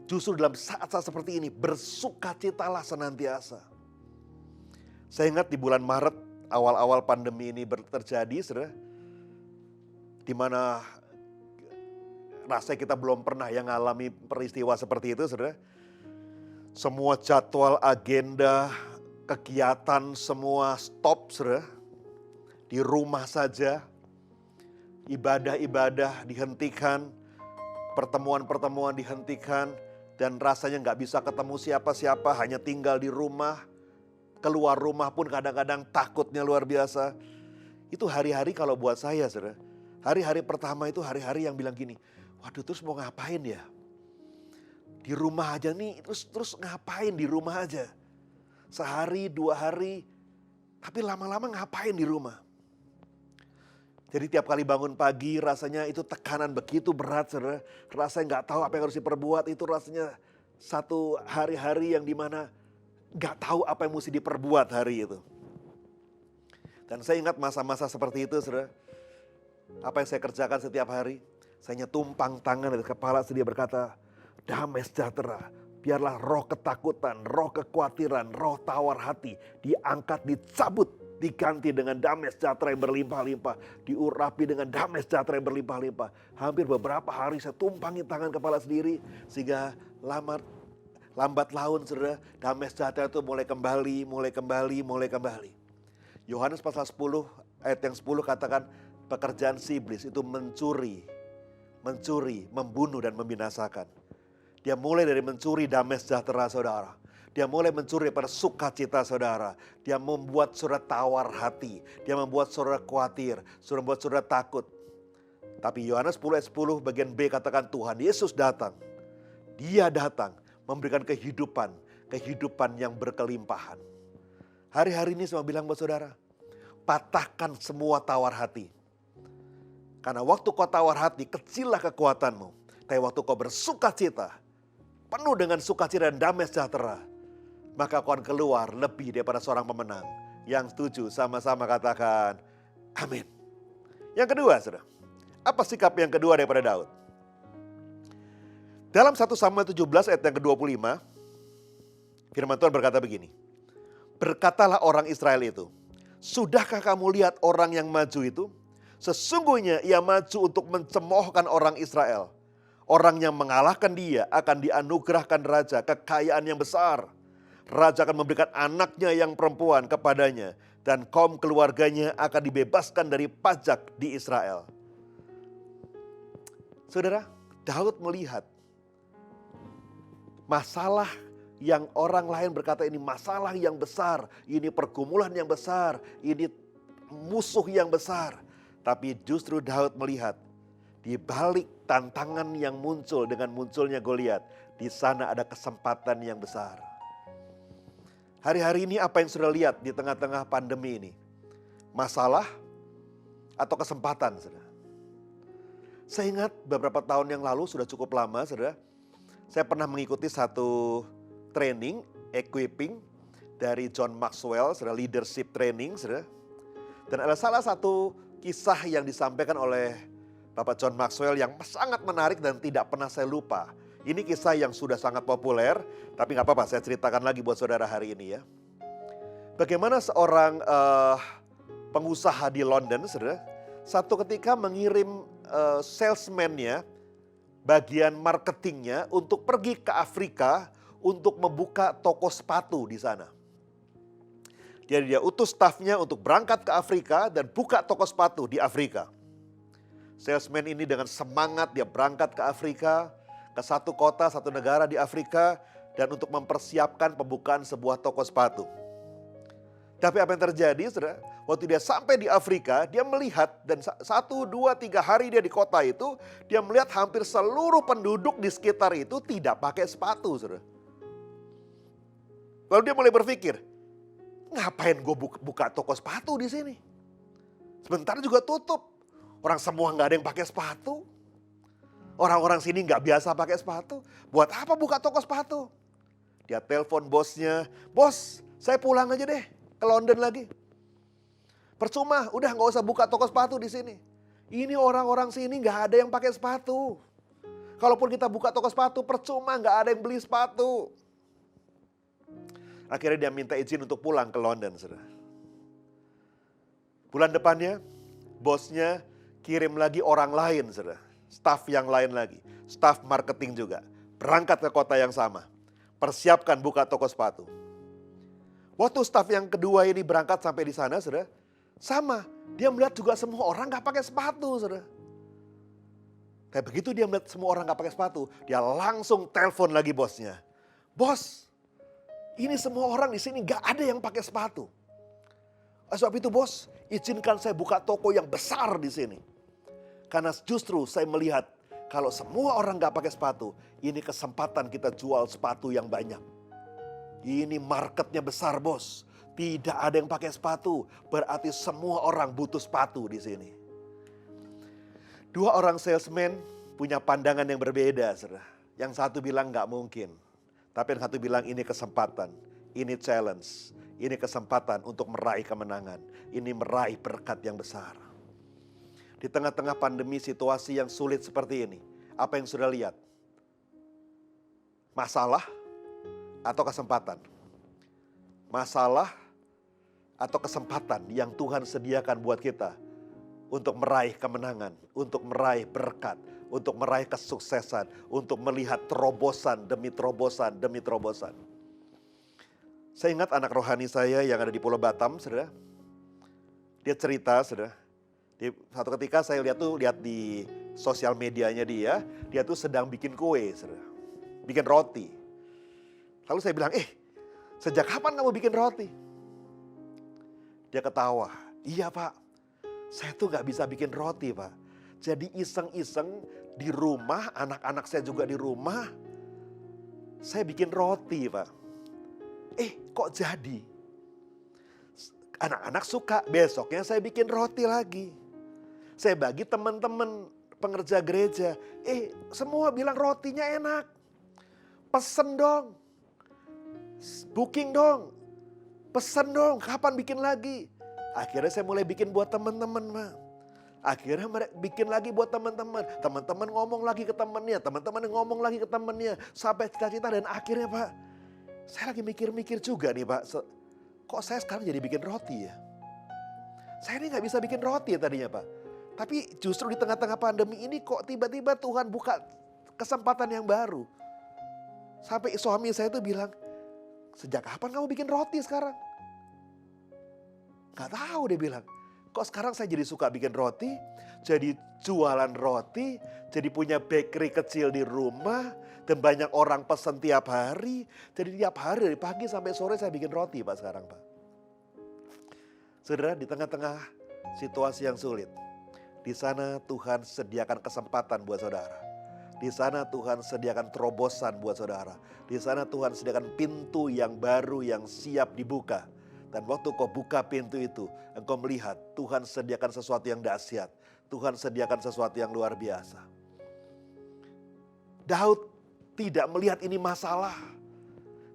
S8: justru dalam saat-saat seperti ini, bersukacitalah senantiasa. Saya ingat di bulan Maret, awal-awal pandemi ini terjadi, saudara, di mana rasanya kita belum pernah yang ngalami peristiwa seperti itu, saudara. Semua jadwal, agenda, kegiatan semua stop, saudara. Di rumah saja, ibadah-ibadah dihentikan, pertemuan-pertemuan dihentikan, dan rasanya nggak bisa ketemu siapa-siapa, hanya tinggal di rumah. Keluar rumah pun kadang-kadang takutnya luar biasa. Itu hari-hari kalau buat saya, saudara. Hari-hari pertama itu hari-hari yang bilang gini, waduh terus mau ngapain ya? Di rumah aja nih, terus ngapain di rumah aja? Sehari, 2 hari, tapi lama-lama ngapain di rumah? Jadi tiap kali bangun pagi rasanya itu tekanan begitu berat, saudara. Rasanya nggak tahu apa yang harus diperbuat, itu rasanya satu hari-hari yang dimana gak tahu apa yang mesti diperbuat hari itu. Dan saya ingat masa-masa seperti itu, saudara. Apa yang saya kerjakan setiap hari? Saya tumpang tangan dari kepala sedia berkata, damai sejahtera, biarlah roh ketakutan, roh kekhawatiran, roh tawar hati diangkat, dicabut, diganti dengan damai sejahtera yang berlimpah-limpah, diurapi dengan damai sejahtera yang berlimpah-limpah. Hampir beberapa hari saya tumpangi tangan kepala sendiri, sehingga lambat laun, saudara, damai sejahtera itu mulai kembali. Yohanes pasal 10 ayat yang 10 katakan, pekerjaan si iblis itu mencuri, membunuh dan membinasakan. Dia mulai dari mencuri damai sejahtera saudara. Dia mulai mencuri pada sukacita saudara. Dia membuat saudara tawar hati. Dia membuat saudara khawatir. Membuat saudara takut. Tapi Yohanes 10 ayat 10 bagian B katakan, Tuhan Yesus datang. Dia datang memberikan kehidupan yang berkelimpahan. Hari-hari ini saya bilang buat saudara, patahkan semua tawar hati. Karena waktu kau tawar hati, kecillah kekuatanmu. Tapi waktu kau bersukacita, penuh dengan sukacita dan damai sejahtera, maka kau akan keluar lebih daripada seorang pemenang. Yang setuju sama-sama katakan, amin. Yang kedua, saudara, apa sikap yang kedua daripada Daud? Dalam 1 Samuel 17 ayat yang ke-25, firman Tuhan berkata begini, berkatalah orang Israel itu, sudahkah kamu lihat orang yang maju itu? Sesungguhnya ia maju untuk mencemoohkan orang Israel. Orang yang mengalahkan dia akan dianugerahkan raja, kekayaan yang besar. Raja akan memberikan anaknya yang perempuan kepadanya, dan kaum keluarganya akan dibebaskan dari pajak di Israel. Saudara, Daud melihat masalah yang orang lain berkata ini masalah yang besar, ini pergumulan yang besar, ini musuh yang besar. Tapi justru Daud melihat di balik tantangan yang muncul dengan munculnya Goliat, di sana ada kesempatan yang besar. Hari-hari ini apa yang sudah lihat di tengah-tengah pandemi ini? Masalah atau kesempatan, saudara? Saya ingat beberapa tahun yang lalu, sudah cukup lama, saudara. Saya pernah mengikuti satu training, equipping dari John Maxwell, saudara, leadership training, saudara. Dan ada salah satu kisah yang disampaikan oleh Bapak John Maxwell yang sangat menarik dan tidak pernah saya lupa. Ini kisah yang sudah sangat populer, tapi nggak apa-apa, saya ceritakan lagi buat saudara hari ini ya. Bagaimana seorang pengusaha di London, saudara, satu ketika mengirim salesman-nya, bagian marketingnya untuk pergi ke Afrika untuk membuka toko sepatu di sana. Jadi dia utus stafnya untuk berangkat ke Afrika dan buka toko sepatu di Afrika. Salesman ini dengan semangat dia berangkat ke Afrika, ke satu kota, satu negara di Afrika, dan untuk mempersiapkan pembukaan sebuah toko sepatu. Tapi apa yang terjadi, saudara? Waktu dia sampai di Afrika, dia melihat dan 1, 2, 3 hari dia di kota itu, dia melihat hampir seluruh penduduk di sekitar itu tidak pakai sepatu, saudara. Lalu dia mulai berpikir, ngapain gue buka toko sepatu di sini? Sebentar juga tutup. Orang semua nggak ada yang pakai sepatu. Orang-orang sini nggak biasa pakai sepatu. Buat apa buka toko sepatu? Dia telepon bosnya, bos, saya pulang aja deh ke London lagi. Percuma, udah nggak usah buka toko sepatu di sini. Ini orang-orang sini nggak ada yang pakai sepatu. Kalaupun kita buka toko sepatu, percuma, nggak ada yang beli sepatu. Akhirnya dia minta izin untuk pulang ke London, saudara. Bulan depannya, bosnya kirim lagi orang lain, saudara. Staf yang lain lagi, staf marketing juga. Berangkat ke kota yang sama. Persiapkan buka toko sepatu. Waktu staf yang kedua ini berangkat sampai di sana, saudara. Sama, dia melihat juga semua orang gak pakai sepatu, saudara. Tapi begitu dia melihat semua orang gak pakai sepatu, dia langsung telepon lagi bosnya. Bos, ini semua orang di sini gak ada yang pakai sepatu. Sebab itu bos, izinkan saya buka toko yang besar di sini. Karena justru saya melihat kalau semua orang gak pakai sepatu, ini kesempatan kita jual sepatu yang banyak. Ini marketnya besar bos. Tidak ada yang pakai sepatu, berarti semua orang butuh sepatu di sini. 2 orang salesman punya pandangan yang berbeda, saudara. Yang satu bilang gak mungkin. Tapi yang satu bilang ini kesempatan, ini challenge, ini kesempatan untuk meraih kemenangan, ini meraih berkat yang besar. Di tengah-tengah pandemi situasi yang sulit seperti ini, apa yang sudah lihat? Masalah atau kesempatan? Masalah atau kesempatan yang Tuhan sediakan buat kita untuk meraih kemenangan, untuk meraih berkat, untuk meraih kesuksesan, untuk melihat terobosan demi terobosan demi terobosan. Saya ingat anak rohani saya yang ada di Pulau Batam, saudara. Dia cerita, saudara. Di satu ketika saya lihat di sosial medianya dia tuh sedang bikin kue, saudara. Bikin roti. Lalu saya bilang, sejak kapan kamu bikin roti? Dia ketawa, iya pak, saya tuh gak bisa bikin roti pak. Jadi iseng-iseng di rumah, anak-anak saya juga di rumah, saya bikin roti pak. Kok jadi? Anak-anak suka, besoknya saya bikin roti lagi. Saya bagi teman-teman pengerja gereja, semua bilang rotinya enak. Pesen dong, booking dong, pesen dong, kapan bikin lagi? Akhirnya saya mulai bikin buat teman-teman pak. Akhirnya mereka bikin lagi buat teman-teman. Teman-teman ngomong lagi ke temannya. Teman-teman ngomong lagi ke temannya. Sampai cita-cita dan akhirnya pak. Saya lagi mikir-mikir juga nih pak. Kok saya sekarang jadi bikin roti ya? Saya ini gak bisa bikin roti ya tadinya pak. Tapi justru di tengah-tengah pandemi ini kok tiba-tiba Tuhan buka kesempatan yang baru. Sampai suami saya tuh bilang, sejak kapan kamu bikin roti sekarang? Gak tahu dia bilang. Kok sekarang saya jadi suka bikin roti, jadi jualan roti, jadi punya bakery kecil di rumah, dan banyak orang pesan tiap hari. Jadi tiap hari dari pagi sampai sore saya bikin roti pak sekarang pak. Saudara, di tengah-tengah situasi yang sulit, di sana Tuhan sediakan kesempatan buat saudara. Di sana Tuhan sediakan terobosan buat saudara. Di sana Tuhan sediakan pintu yang baru yang siap dibuka. Dan waktu kau buka pintu itu, engkau melihat Tuhan sediakan sesuatu yang dahsyat. Tuhan sediakan sesuatu yang luar biasa. Daud tidak melihat ini masalah.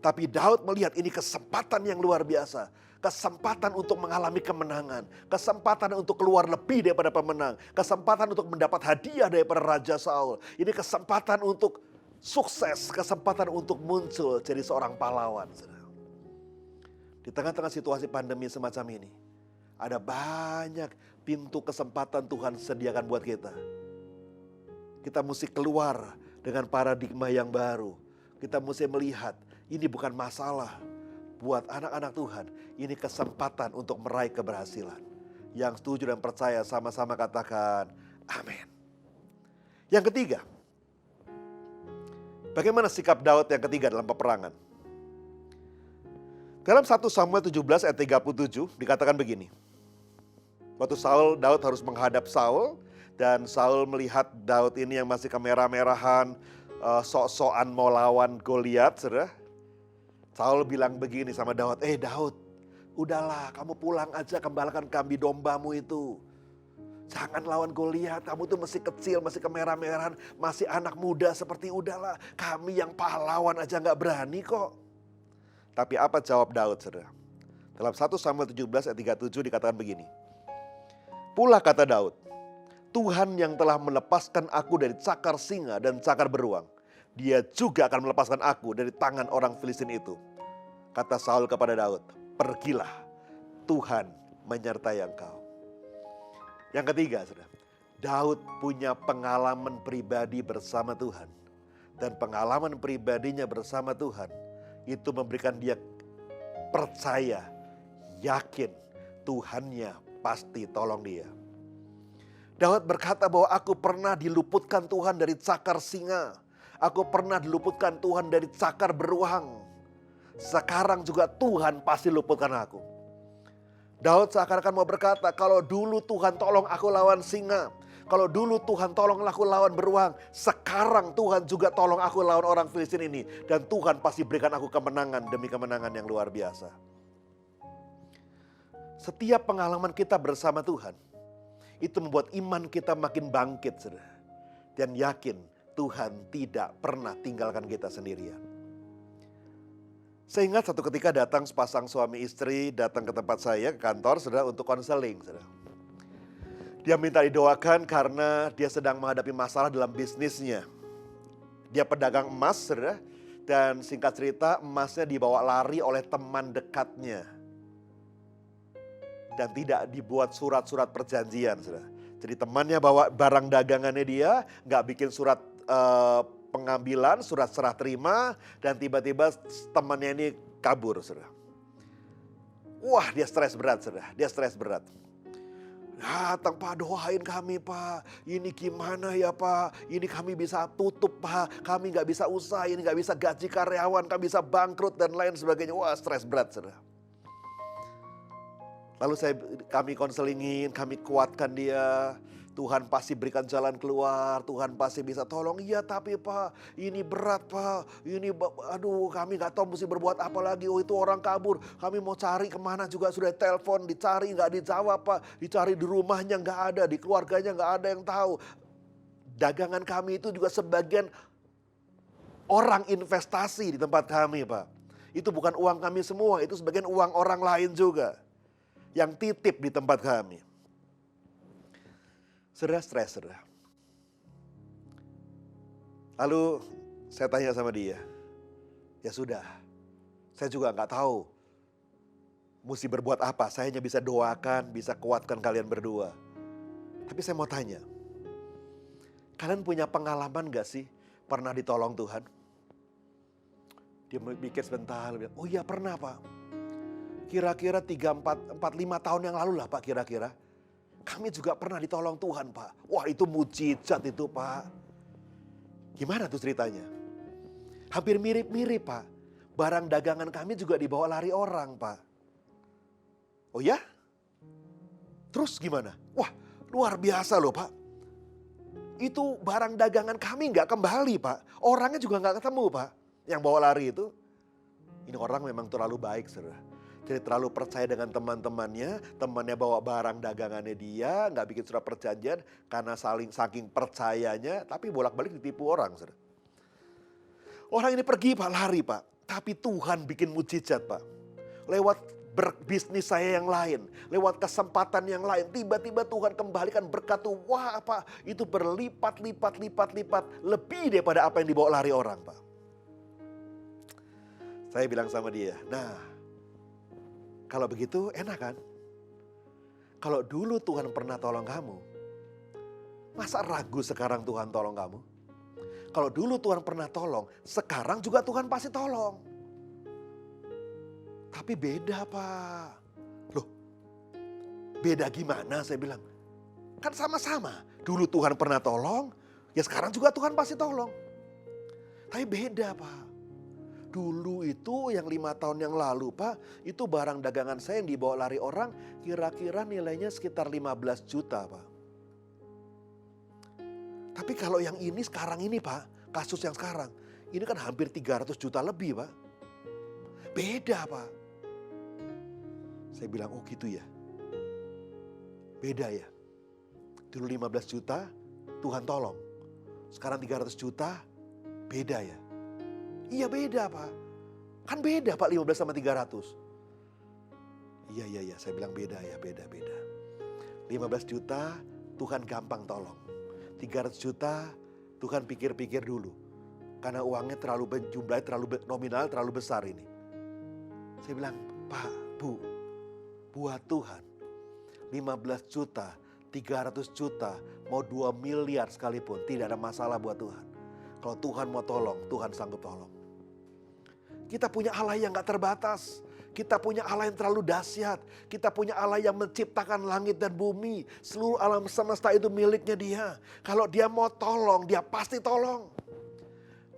S8: Tapi Daud melihat ini kesempatan yang luar biasa. Kesempatan untuk mengalami kemenangan. Kesempatan untuk keluar lebih daripada pemenang. Kesempatan untuk mendapat hadiah daripada Raja Saul. Ini kesempatan untuk sukses, kesempatan untuk muncul jadi seorang pahlawan. Saudara. Di tengah-tengah situasi pandemi semacam ini, ada banyak pintu kesempatan Tuhan sediakan buat kita. Kita mesti keluar dengan paradigma yang baru. Kita mesti melihat ini bukan masalah buat anak-anak Tuhan. Ini kesempatan untuk meraih keberhasilan. Yang setuju dan percaya sama-sama katakan amin. Yang ketiga, bagaimana sikap Daud yang ketiga dalam peperangan? Dalam 1 Samuel 17 ayat 37 dikatakan begini. Waktu Daud harus menghadap Saul, dan Saul melihat Daud ini yang masih kemerah-merahan, sok-sokan mau lawan Goliat, saudara. Saul bilang begini sama Daud, Daud, udahlah kamu pulang aja, kembalikan kambing dombamu itu. Jangan lawan Goliat, kamu tuh masih kecil, masih kemerah-merahan, masih anak muda seperti udahlah. Kami yang pahlawan aja gak berani kok. Tapi apa jawab Daud, saudara? Dalam 1 Samuel 17 ayat 37 dikatakan begini. Pula kata Daud, Tuhan yang telah melepaskan aku dari cakar singa dan cakar beruang, Dia juga akan melepaskan aku dari tangan orang Filistin itu. Kata Saul kepada Daud, pergilah, Tuhan menyertai engkau. Yang ketiga, saudara, Daud punya pengalaman pribadi bersama Tuhan. Dan pengalaman pribadinya bersama Tuhan, itu memberikan dia percaya, yakin Tuhannya pasti tolong dia. Daud berkata bahwa aku pernah diluputkan Tuhan dari cakar singa. Aku pernah diluputkan Tuhan dari cakar beruang. Sekarang juga Tuhan pasti luputkan aku. Daud seakan-akan mau berkata, kalau dulu Tuhan tolong aku lawan singa. Kalau dulu Tuhan tolong aku lawan beruang. Sekarang Tuhan juga tolong aku lawan orang Filistin ini. Dan Tuhan pasti berikan aku kemenangan demi kemenangan yang luar biasa. Setiap pengalaman kita bersama Tuhan, itu membuat iman kita makin bangkit, saudara. Dan yakin Tuhan tidak pernah tinggalkan kita sendirian. Saya ingat satu ketika datang sepasang suami istri datang ke tempat saya, ke kantor, saudara, untuk konseling, saudara. Dia minta didoakan karena dia sedang menghadapi masalah dalam bisnisnya. Dia pedagang emas, saudara, dan singkat cerita emasnya dibawa lari oleh teman dekatnya. Dan tidak dibuat surat-surat perjanjian, saudara. Jadi temannya bawa barang dagangannya dia, nggak bikin surat pengambilan, surat serah terima, dan tiba-tiba temannya ini kabur, saudara. Wah, dia stres berat, saudara. Dia stres berat. Datang, Pak, doain kami, Pak. Ini gimana ya, Pak? Ini kami bisa tutup, Pak. Kami nggak bisa usaha, ini nggak bisa gaji karyawan, kami bisa bangkrut dan lain sebagainya. Wah, stres berat, saudara. Lalu kami konselingin, kami kuatkan dia. Tuhan pasti berikan jalan keluar, Tuhan pasti bisa tolong. Iya tapi Pak, ini berat Pak. Ini aduh kami gak tahu mesti berbuat apa lagi. Oh itu orang kabur, kami mau cari kemana juga sudah telepon, dicari gak dijawab Pak. Dicari di rumahnya gak ada, di keluarganya gak ada yang tahu. Dagangan kami itu juga sebagian orang investasi di tempat kami Pak. Itu bukan uang kami semua, itu sebagian uang orang lain juga. Yang titip di tempat kami. Saudara stres, saudara. Lalu saya tanya sama dia. Ya sudah, saya juga gak tahu mesti berbuat apa. Saya hanya bisa doakan, bisa kuatkan kalian berdua. Tapi saya mau tanya. Kalian punya pengalaman gak sih pernah ditolong Tuhan? Dia mikir sebentar, bilang, oh iya pernah Pak. Kira-kira 3, 4, 5 tahun yang lalu lah Pak kira-kira. Kami juga pernah ditolong Tuhan Pak. Wah itu mujizat itu Pak. Gimana tuh ceritanya? Hampir mirip-mirip Pak. Barang dagangan kami juga dibawa lari orang Pak. Oh ya? Terus gimana? Wah luar biasa loh Pak. Itu barang dagangan kami gak kembali Pak. Orangnya juga gak ketemu Pak. Yang bawa lari itu. Ini orang memang terlalu baik saudara. Jadi terlalu percaya dengan teman-temannya, temannya bawa barang dagangannya dia, nggak bikin surat perjanjian karena saking percayanya, tapi bolak-balik ditipu orang. Saudara. Orang ini pergi Pak, lari Pak, tapi Tuhan bikin mujizat Pak. Lewat berbisnis saya yang lain, lewat kesempatan yang lain, tiba-tiba Tuhan kembalikan berkat tuh, wah apa, itu berlipat-lipat lebih daripada apa yang dibawa lari orang, Pak. Saya bilang sama dia, nah kalau begitu enak kan? Kalau dulu Tuhan pernah tolong kamu, masa ragu sekarang Tuhan tolong kamu? Kalau dulu Tuhan pernah tolong, sekarang juga Tuhan pasti tolong. Tapi beda, Pak. Loh, beda gimana? Saya bilang, kan sama-sama. Dulu Tuhan pernah tolong, ya sekarang juga Tuhan pasti tolong. Tapi beda, Pak. Dulu itu yang 5 tahun yang lalu, Pak, itu barang dagangan saya yang dibawa lari orang, kira-kira nilainya sekitar 15 juta, Pak. Tapi kalau yang ini sekarang ini, Pak, kasus yang sekarang, ini kan hampir 300 juta lebih, Pak. Beda, Pak. Saya bilang, oh gitu ya. Beda ya. Dulu 15 juta, Tuhan tolong. Sekarang 300 juta, beda ya. Iya beda, Pak. Kan beda, Pak, 15 sama 300. Iya, saya bilang beda ya, beda. 15 juta, Tuhan gampang tolong. 300 juta, Tuhan pikir-pikir dulu. Karena uangnya jumlahnya terlalu nominal, terlalu besar ini. Saya bilang, Pak, Bu, buat Tuhan 15 juta, 300 juta, mau 2 miliar sekalipun, tidak ada masalah buat Tuhan. Kalau Tuhan mau tolong, Tuhan sanggup tolong. Kita punya Allah yang gak terbatas. Kita punya Allah yang terlalu dahsyat. Kita punya Allah yang menciptakan langit dan bumi. Seluruh alam semesta itu miliknya Dia. Kalau Dia mau tolong, Dia pasti tolong.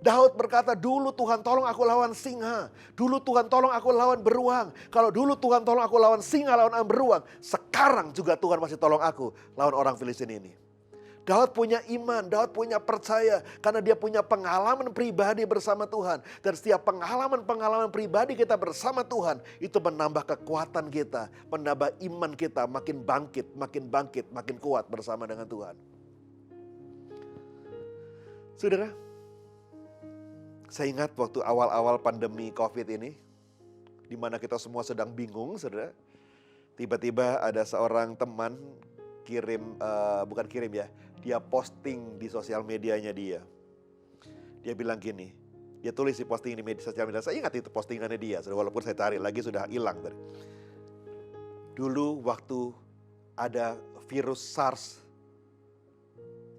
S8: Daud berkata, dulu Tuhan tolong aku lawan singa. Dulu Tuhan tolong aku lawan beruang. Kalau dulu Tuhan tolong aku lawan singa, lawan beruang. Sekarang juga Tuhan masih tolong aku lawan orang Filistin ini. Daud punya iman, Daud punya percaya. Karena dia punya pengalaman pribadi bersama Tuhan. Dan setiap pengalaman pribadi kita bersama Tuhan, itu menambah kekuatan kita. Menambah iman kita makin bangkit, makin kuat bersama dengan Tuhan. Saudara, saya ingat waktu awal-awal pandemi COVID ini, di mana kita semua sedang bingung, saudara. Tiba-tiba ada seorang teman dia posting di sosial medianya dia. Dia bilang gini, dia tulis di posting di sosial media. Saya ingat itu postingannya dia, walaupun saya cari lagi sudah hilang tadi. Dulu waktu ada virus SARS,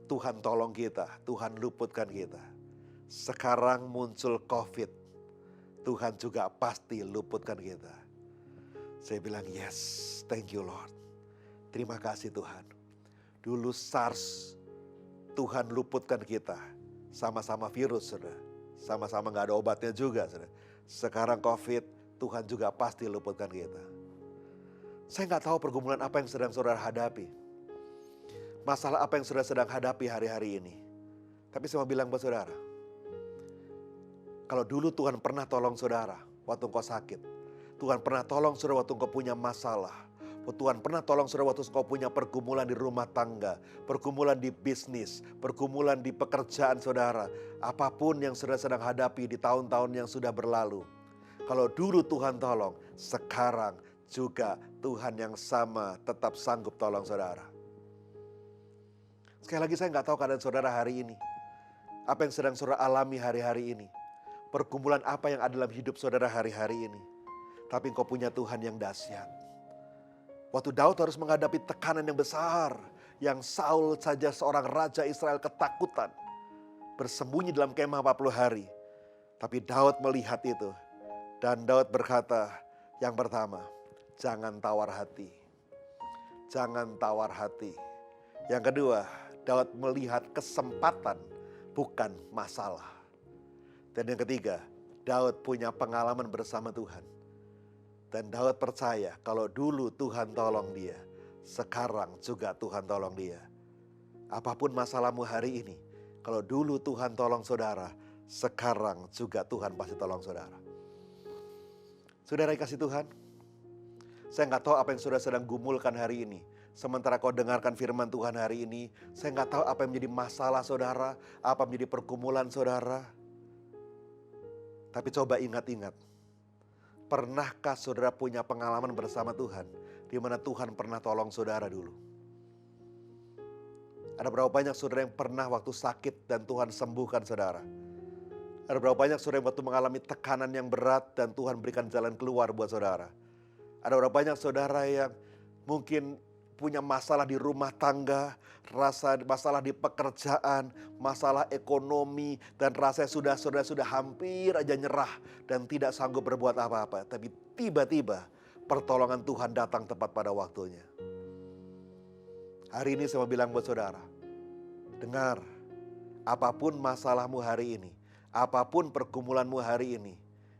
S8: Tuhan tolong kita, Tuhan luputkan kita. Sekarang muncul COVID, Tuhan juga pasti luputkan kita. Saya bilang, yes, thank you Lord. Terima kasih Tuhan. Dulu SARS, Tuhan luputkan kita. Sama-sama virus, saudara. Sama-sama gak ada obatnya juga, saudara. Sekarang COVID, Tuhan juga pasti luputkan kita. Saya gak tahu pergumulan apa yang sedang saudara hadapi. Masalah apa yang saudara sedang hadapi hari-hari ini. Tapi saya mau bilang buat saudara, kalau dulu Tuhan pernah tolong saudara waktu engkau sakit. Tuhan pernah tolong saudara waktu engkau punya masalah. Tuhan pernah tolong saudara waktu engkau punya pergumulan di rumah tangga, pergumulan di bisnis, pergumulan di pekerjaan saudara. Apapun yang saudara sedang hadapi di tahun-tahun yang sudah berlalu. Kalau dulu Tuhan tolong, sekarang juga Tuhan yang sama tetap sanggup tolong saudara. Sekali lagi saya nggak tahu keadaan saudara hari ini. Apa yang sedang saudara alami hari-hari ini. Pergumulan apa yang ada dalam hidup saudara hari-hari ini. Tapi engkau punya Tuhan yang dahsyat. Waktu Daud harus menghadapi tekanan yang besar. Yang Saul saja seorang raja Israel ketakutan. Bersembunyi dalam kemah 40 hari. Tapi Daud melihat itu. Dan Daud berkata yang pertama, jangan tawar hati. Jangan tawar hati. Yang kedua, Daud melihat kesempatan bukan masalah. Dan yang ketiga, Daud punya pengalaman bersama Tuhan. Dan Daud percaya kalau dulu Tuhan tolong dia, sekarang juga Tuhan tolong dia. Apapun masalahmu hari ini, kalau dulu Tuhan tolong saudara, sekarang juga Tuhan pasti tolong saudara. Saudara kasih Tuhan, saya nggak tahu apa yang saudara sedang gumulkan hari ini. Sementara kau dengarkan firman Tuhan hari ini, saya nggak tahu apa yang menjadi masalah saudara, apa menjadi pergumulan saudara. Tapi coba ingat-ingat, Pernahkah saudara punya pengalaman bersama Tuhan, di mana Tuhan pernah tolong saudara dulu? Ada berapa banyak saudara yang pernah waktu sakit dan Tuhan sembuhkan saudara? Ada berapa banyak saudara yang waktu mengalami tekanan yang berat dan Tuhan berikan jalan keluar buat saudara? Ada berapa banyak saudara yang mungkin punya masalah di rumah tangga, masalah di pekerjaan, masalah ekonomi, dan rasanya saudara sudah hampir aja nyerah dan tidak sanggup berbuat apa-apa. Tapi tiba-tiba pertolongan Tuhan datang tepat pada waktunya. Hari ini saya mau bilang buat saudara, dengar, apapun masalahmu hari ini, apapun pergumulanmu hari ini,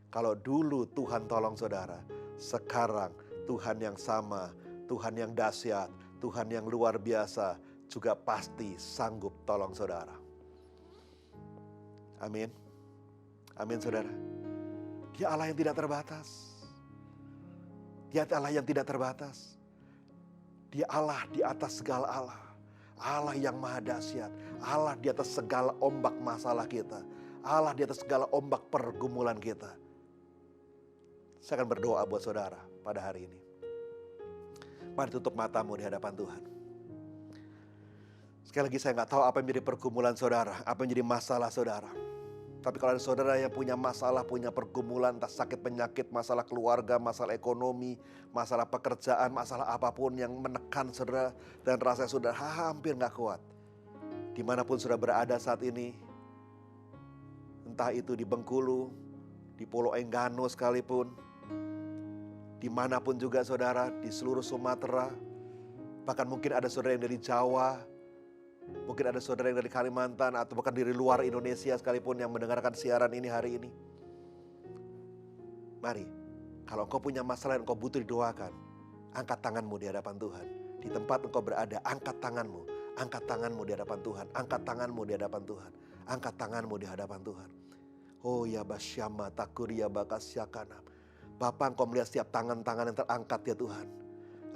S8: kalau dulu Tuhan tolong saudara, sekarang Tuhan yang sama, Tuhan yang dahsyat, Tuhan yang luar biasa juga pasti sanggup tolong saudara. Amin. Amin saudara. Dia Allah yang tidak terbatas. Dia Allah yang tidak terbatas. Dia Allah di atas segala Allah. Allah yang maha dahsyat. Allah di atas segala ombak masalah kita. Allah di atas segala ombak pergumulan kita. Saya akan berdoa buat saudara pada hari ini. Mari tutup matamu di hadapan Tuhan. Sekali lagi saya nggak tahu apa yang menjadi pergumulan saudara, apa yang menjadi masalah saudara. Tapi kalau ada saudara yang punya masalah, punya pergumulan, entah sakit penyakit, masalah keluarga, masalah ekonomi, masalah pekerjaan, masalah apapun yang menekan saudara dan rasanya sudah hampir nggak kuat. Dimanapun saudara berada saat ini, entah itu di Bengkulu, di Pulau Enggano sekalipun, dimanapun juga saudara, di seluruh Sumatera, bahkan mungkin ada saudara yang dari Jawa, mungkin ada saudara yang dari Kalimantan, atau bahkan dari luar Indonesia sekalipun yang mendengarkan siaran ini hari ini. Mari, kalau engkau punya masalah yang engkau butuh didoakan, angkat tanganmu di hadapan Tuhan. Di tempat engkau berada, angkat tanganmu di hadapan Tuhan, angkat tanganmu di hadapan Tuhan, angkat tanganmu di hadapan Tuhan. Oh ya basyama takuria bakasyakana. Bapa, engkau melihat setiap tangan-tangan yang terangkat ya Tuhan.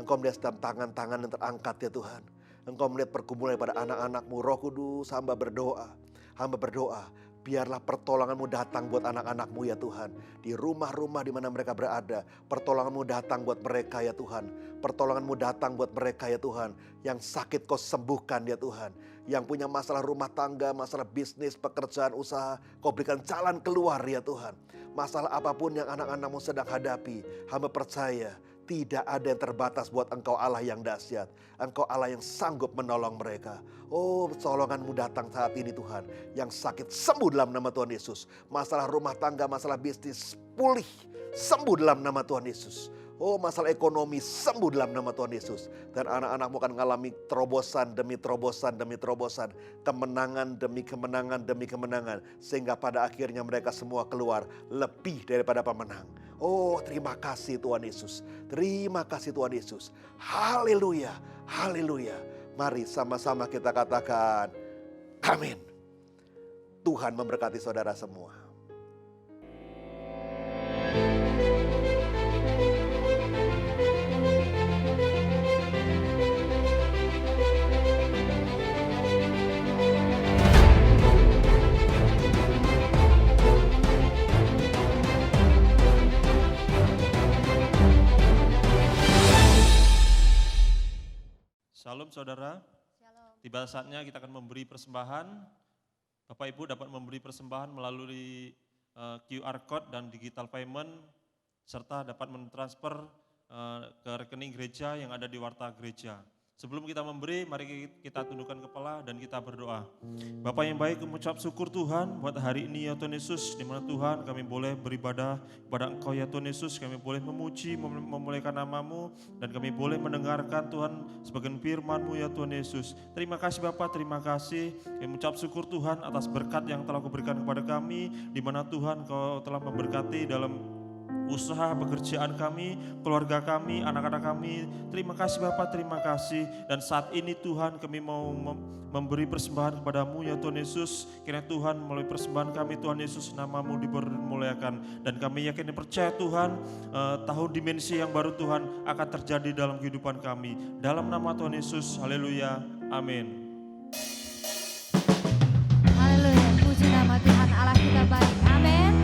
S8: Engkau melihat setiap tangan-tangan yang terangkat ya Tuhan. Engkau melihat pergumulan pada anak-anak-Mu. Roh Kudus, hamba berdoa. Biarlah pertolongan-Mu datang buat anak-anak-Mu ya Tuhan. Di rumah-rumah di mana mereka berada. Pertolongan-Mu datang buat mereka ya Tuhan. Pertolongan-Mu datang buat mereka ya Tuhan. Yang sakit Kau sembuhkan ya Tuhan. Yang punya masalah rumah tangga, masalah bisnis, pekerjaan, usaha, Kau berikan jalan keluar ya Tuhan. Masalah apapun yang anak-anak-Mu sedang hadapi, hamba percaya tidak ada yang terbatas buat Engkau Allah yang dahsyat. Engkau Allah yang sanggup menolong mereka. Oh, pertolongan-Mu datang saat ini Tuhan. Yang sakit sembuh dalam nama Tuhan Yesus. Masalah rumah tangga, masalah bisnis pulih, sembuh dalam nama Tuhan Yesus. Oh, masalah ekonomi sembuh dalam nama Tuhan Yesus. Dan anak-anak-Mu akan mengalami terobosan demi terobosan demi terobosan. Kemenangan demi kemenangan demi kemenangan. Sehingga pada akhirnya mereka semua keluar lebih daripada pemenang. Oh, terima kasih Tuhan Yesus. Terima kasih Tuhan Yesus. Haleluya, haleluya. Mari sama-sama kita katakan amin. Tuhan memberkati saudara semua.
S9: Shalom saudara, tiba saatnya kita akan memberi persembahan. Bapak Ibu dapat memberi persembahan melalui QR Code dan digital payment, serta dapat mentransfer ke rekening gereja yang ada di warta gereja. Sebelum kita memberi, mari kita tundukkan kepala dan kita berdoa. Bapak yang baik, mengucap syukur Tuhan buat hari ini ya Tuhan Yesus, di mana Tuhan kami boleh beribadah kepada Engkau ya Tuhan Yesus, kami boleh memuji, memuliakan nama-Mu, dan kami boleh mendengarkan Tuhan sebagian firman-Mu ya Tuhan Yesus. Terima kasih Bapak, terima kasih. Kami mengucap syukur Tuhan atas berkat yang telah Kau berikan kepada kami, di mana Tuhan Kau telah memberkati dalam usaha, pekerjaan kami, keluarga kami, anak-anak kami. Terima kasih Bapak, terima kasih. Dan saat ini Tuhan kami mau memberi persembahan kepada-Mu ya Tuhan Yesus. Kiranya Tuhan melalui persembahan kami Tuhan Yesus, nama-Mu dipermuliakan. Dan kami yakin dan percaya Tuhan, tahun dimensi yang baru Tuhan akan terjadi dalam kehidupan kami. Dalam nama Tuhan Yesus, haleluya, amin.
S5: Haleluya, puji nama Tuhan Allah kita baik. Amin.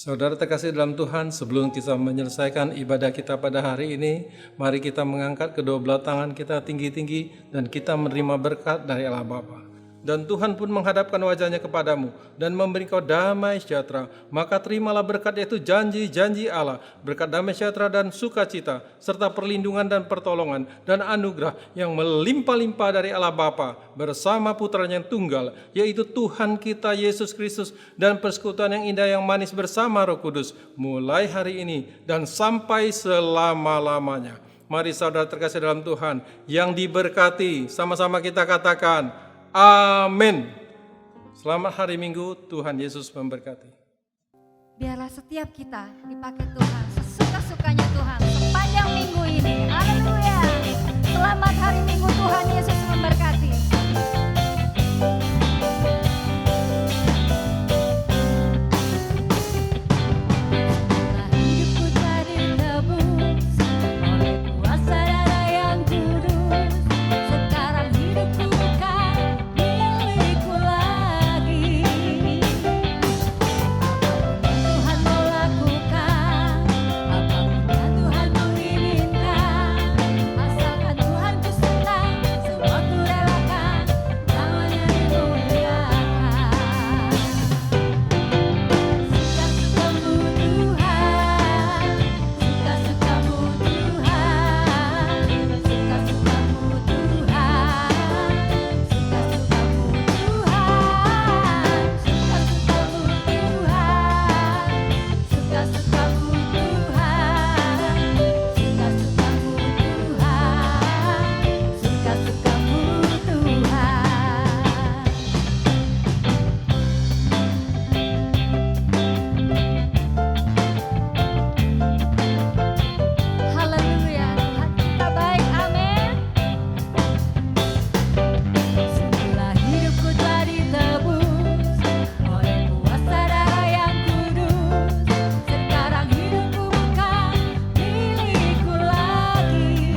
S10: Saudara terkasih dalam Tuhan, sebelum kita menyelesaikan ibadah kita pada hari ini, mari kita mengangkat kedua belah tangan kita tinggi-tinggi dan kita menerima berkat dari Allah Bapa. Dan Tuhan pun menghadapkan wajahnya kepadamu dan memberi kau damai sejahtera. Maka terimalah berkat, yaitu janji-janji Allah, berkat damai sejahtera dan sukacita, serta perlindungan dan pertolongan dan anugerah yang melimpah-limpah dari Allah Bapa bersama Putranya yang tunggal, yaitu Tuhan kita Yesus Kristus, dan persekutuan yang indah yang manis bersama Roh Kudus, mulai hari ini dan sampai selama-lamanya. Mari saudara terkasih dalam Tuhan yang diberkati, sama-sama kita katakan, amin. Selamat hari Minggu, Tuhan Yesus memberkati.
S5: Biarlah setiap kita dipakai Tuhan sesuka-sukanya Tuhan sepanjang minggu ini. Haleluya. Selamat hari Minggu, Tuhan Yesus memberkati. Hidupku telah ditebus oleh kuasa darah yang kudus. Sekarang hidupku bukan milikku lagi. Tuhan mau lakukan, apapun yang Tuhan menginginkan, asalkan Tuhan ku senang, semua ku relakan, namanya dimuliakan. Suka-sukamu Tuhan, suka-sukamu Tuhan, suka-sukamu Tuhan, suka-sukamu Tuhan, suka-sukamu Tuhan, suka-sukamu Tuhan, suka-sukamu Tuhan. Haleluya, Tuhan kita baik, amin. Setelah hidupku telah ditebus oleh kuasa darah yang kudus, sekarang hidupku bukan milikku lagi.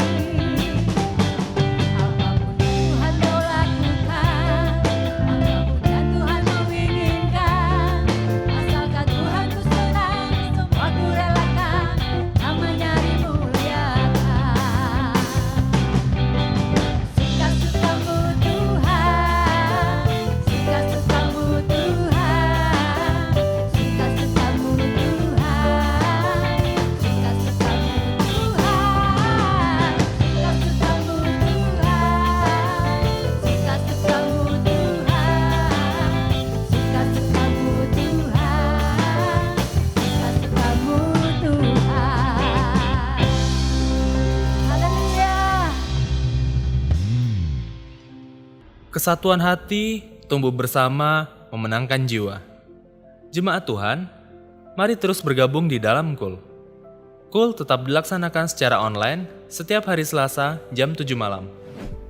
S5: Apapun Tuhan mau lakukan, apapun yang Tuhan menginginkan, asalkan Tuhan ku senang, semua ku relakan, namanya dimuliakan. Suka-sukamu Tuhan, suka-sukamu Tuhan, suka-sukamu Tuhan, suka-sukamu Tuhan, suka-sukamu Tuhan, suka-sukamu Tuhan, suka-sukamu Tuhan, suka-sukamu Tuhan. Haleluya.
S2: Kesatuan hati, tumbuh bersama, memenangkan jiwa. Jemaat Tuhan, mari terus bergabung di dalam KUL. KUL tetap dilaksanakan secara online setiap hari Selasa jam 7 malam.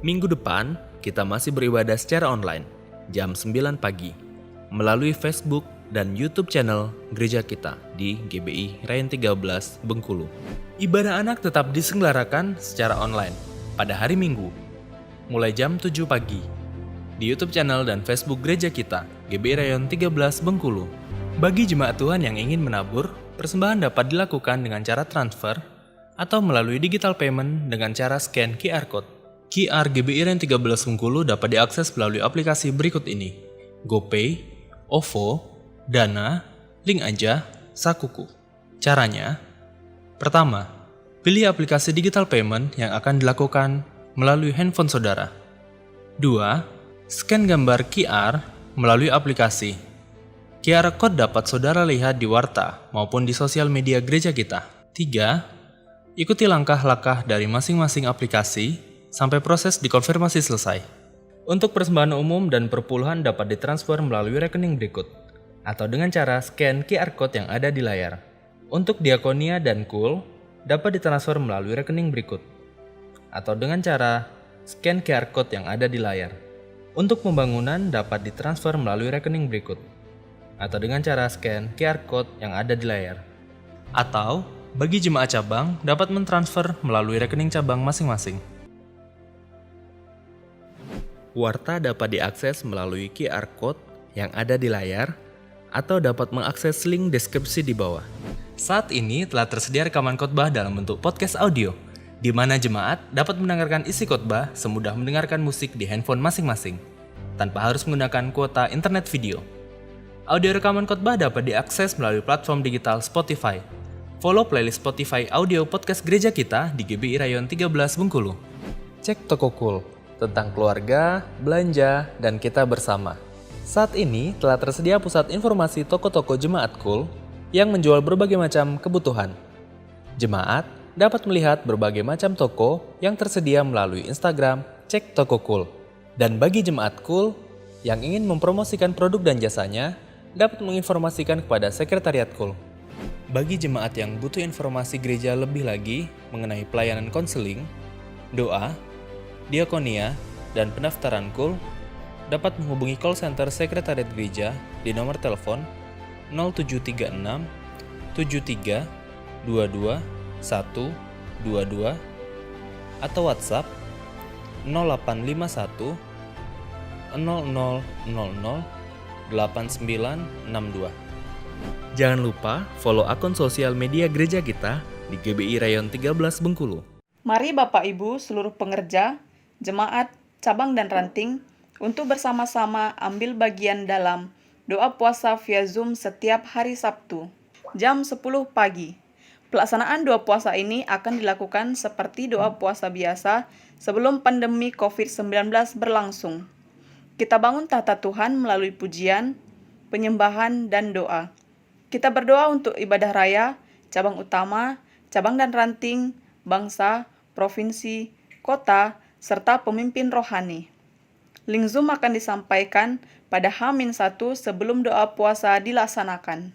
S2: Minggu depan, kita masih beribadah secara online jam 9 pagi melalui Facebook dan YouTube channel gereja kita di GBI Rayon 13 Bengkulu. Ibadah anak tetap diselenggarakan secara online pada hari Minggu mulai jam 7 pagi di YouTube channel dan Facebook gereja kita GBI Rayon 13 Bengkulu. Bagi jemaat Tuhan yang ingin menabur, persembahan dapat dilakukan dengan cara transfer atau melalui digital payment dengan cara scan QR Code. QR GBI Rayon 13 Bengkulu dapat diakses melalui aplikasi berikut ini: GoPay, OVO, Dana, Link Aja, Sakuku. Caranya, pertama, pilih aplikasi digital payment yang akan dilakukan melalui handphone saudara. 2. Scan gambar QR melalui aplikasi. QR Code dapat saudara lihat di warta maupun di sosial media gereja kita. 3. Ikuti langkah-langkah dari masing-masing aplikasi sampai proses dikonfirmasi selesai. Untuk persembahan umum dan perpuluhan dapat ditransfer melalui rekening berikut, atau dengan cara scan QR Code yang ada di layar. Untuk diakonia dan KUL dapat ditransfer melalui rekening berikut, atau dengan cara scan QR Code yang ada di layar. Untuk pembangunan dapat ditransfer melalui rekening berikut, atau dengan cara scan QR Code yang ada di layar. Atau, bagi jemaat cabang dapat mentransfer melalui rekening cabang masing-masing. Warta dapat diakses melalui QR Code yang ada di layar, atau dapat mengakses link deskripsi di bawah. Saat ini telah tersedia rekaman khotbah dalam bentuk podcast audio, di mana jemaat dapat mendengarkan isi khotbah semudah mendengarkan musik di handphone masing-masing, tanpa harus menggunakan kuota internet video. Audio rekaman khotbah dapat diakses melalui platform digital Spotify. Follow playlist Spotify audio podcast gereja kita di GBI Rayon 13 Bengkulu. Cek Toko Cool, tentang keluarga, belanja, dan kita bersama. Saat ini telah tersedia pusat informasi toko-toko Jemaat Cool yang menjual berbagai macam kebutuhan. Jemaat dapat melihat berbagai macam toko yang tersedia melalui Instagram Cek Toko Cool. Dan bagi Jemaat Cool yang ingin mempromosikan produk dan jasanya, dapat menginformasikan kepada Sekretariat Cool. Bagi jemaat yang butuh informasi gereja lebih lagi mengenai pelayanan konseling, doa, diakonia, dan pendaftaran Cool, dapat menghubungi call center Sekretariat Gereja di nomor telepon 0736 73 22 122 atau WhatsApp 0851 0000 8962. Jangan lupa follow akun sosial media gereja kita di GBI Rayon 13 Bengkulu.
S3: Mari Bapak Ibu seluruh pengerja, jemaat, cabang dan ranting untuk bersama-sama ambil bagian dalam doa puasa via Zoom setiap hari Sabtu, jam 10 pagi. Pelaksanaan doa puasa ini akan dilakukan seperti doa puasa biasa sebelum pandemi COVID-19 berlangsung. Kita bangun tahta Tuhan melalui pujian, penyembahan, dan doa. Kita berdoa untuk ibadah raya, cabang utama, cabang dan ranting, bangsa, provinsi, kota, serta pemimpin rohani. Link Zoom akan disampaikan pada H-1 sebelum doa puasa dilaksanakan.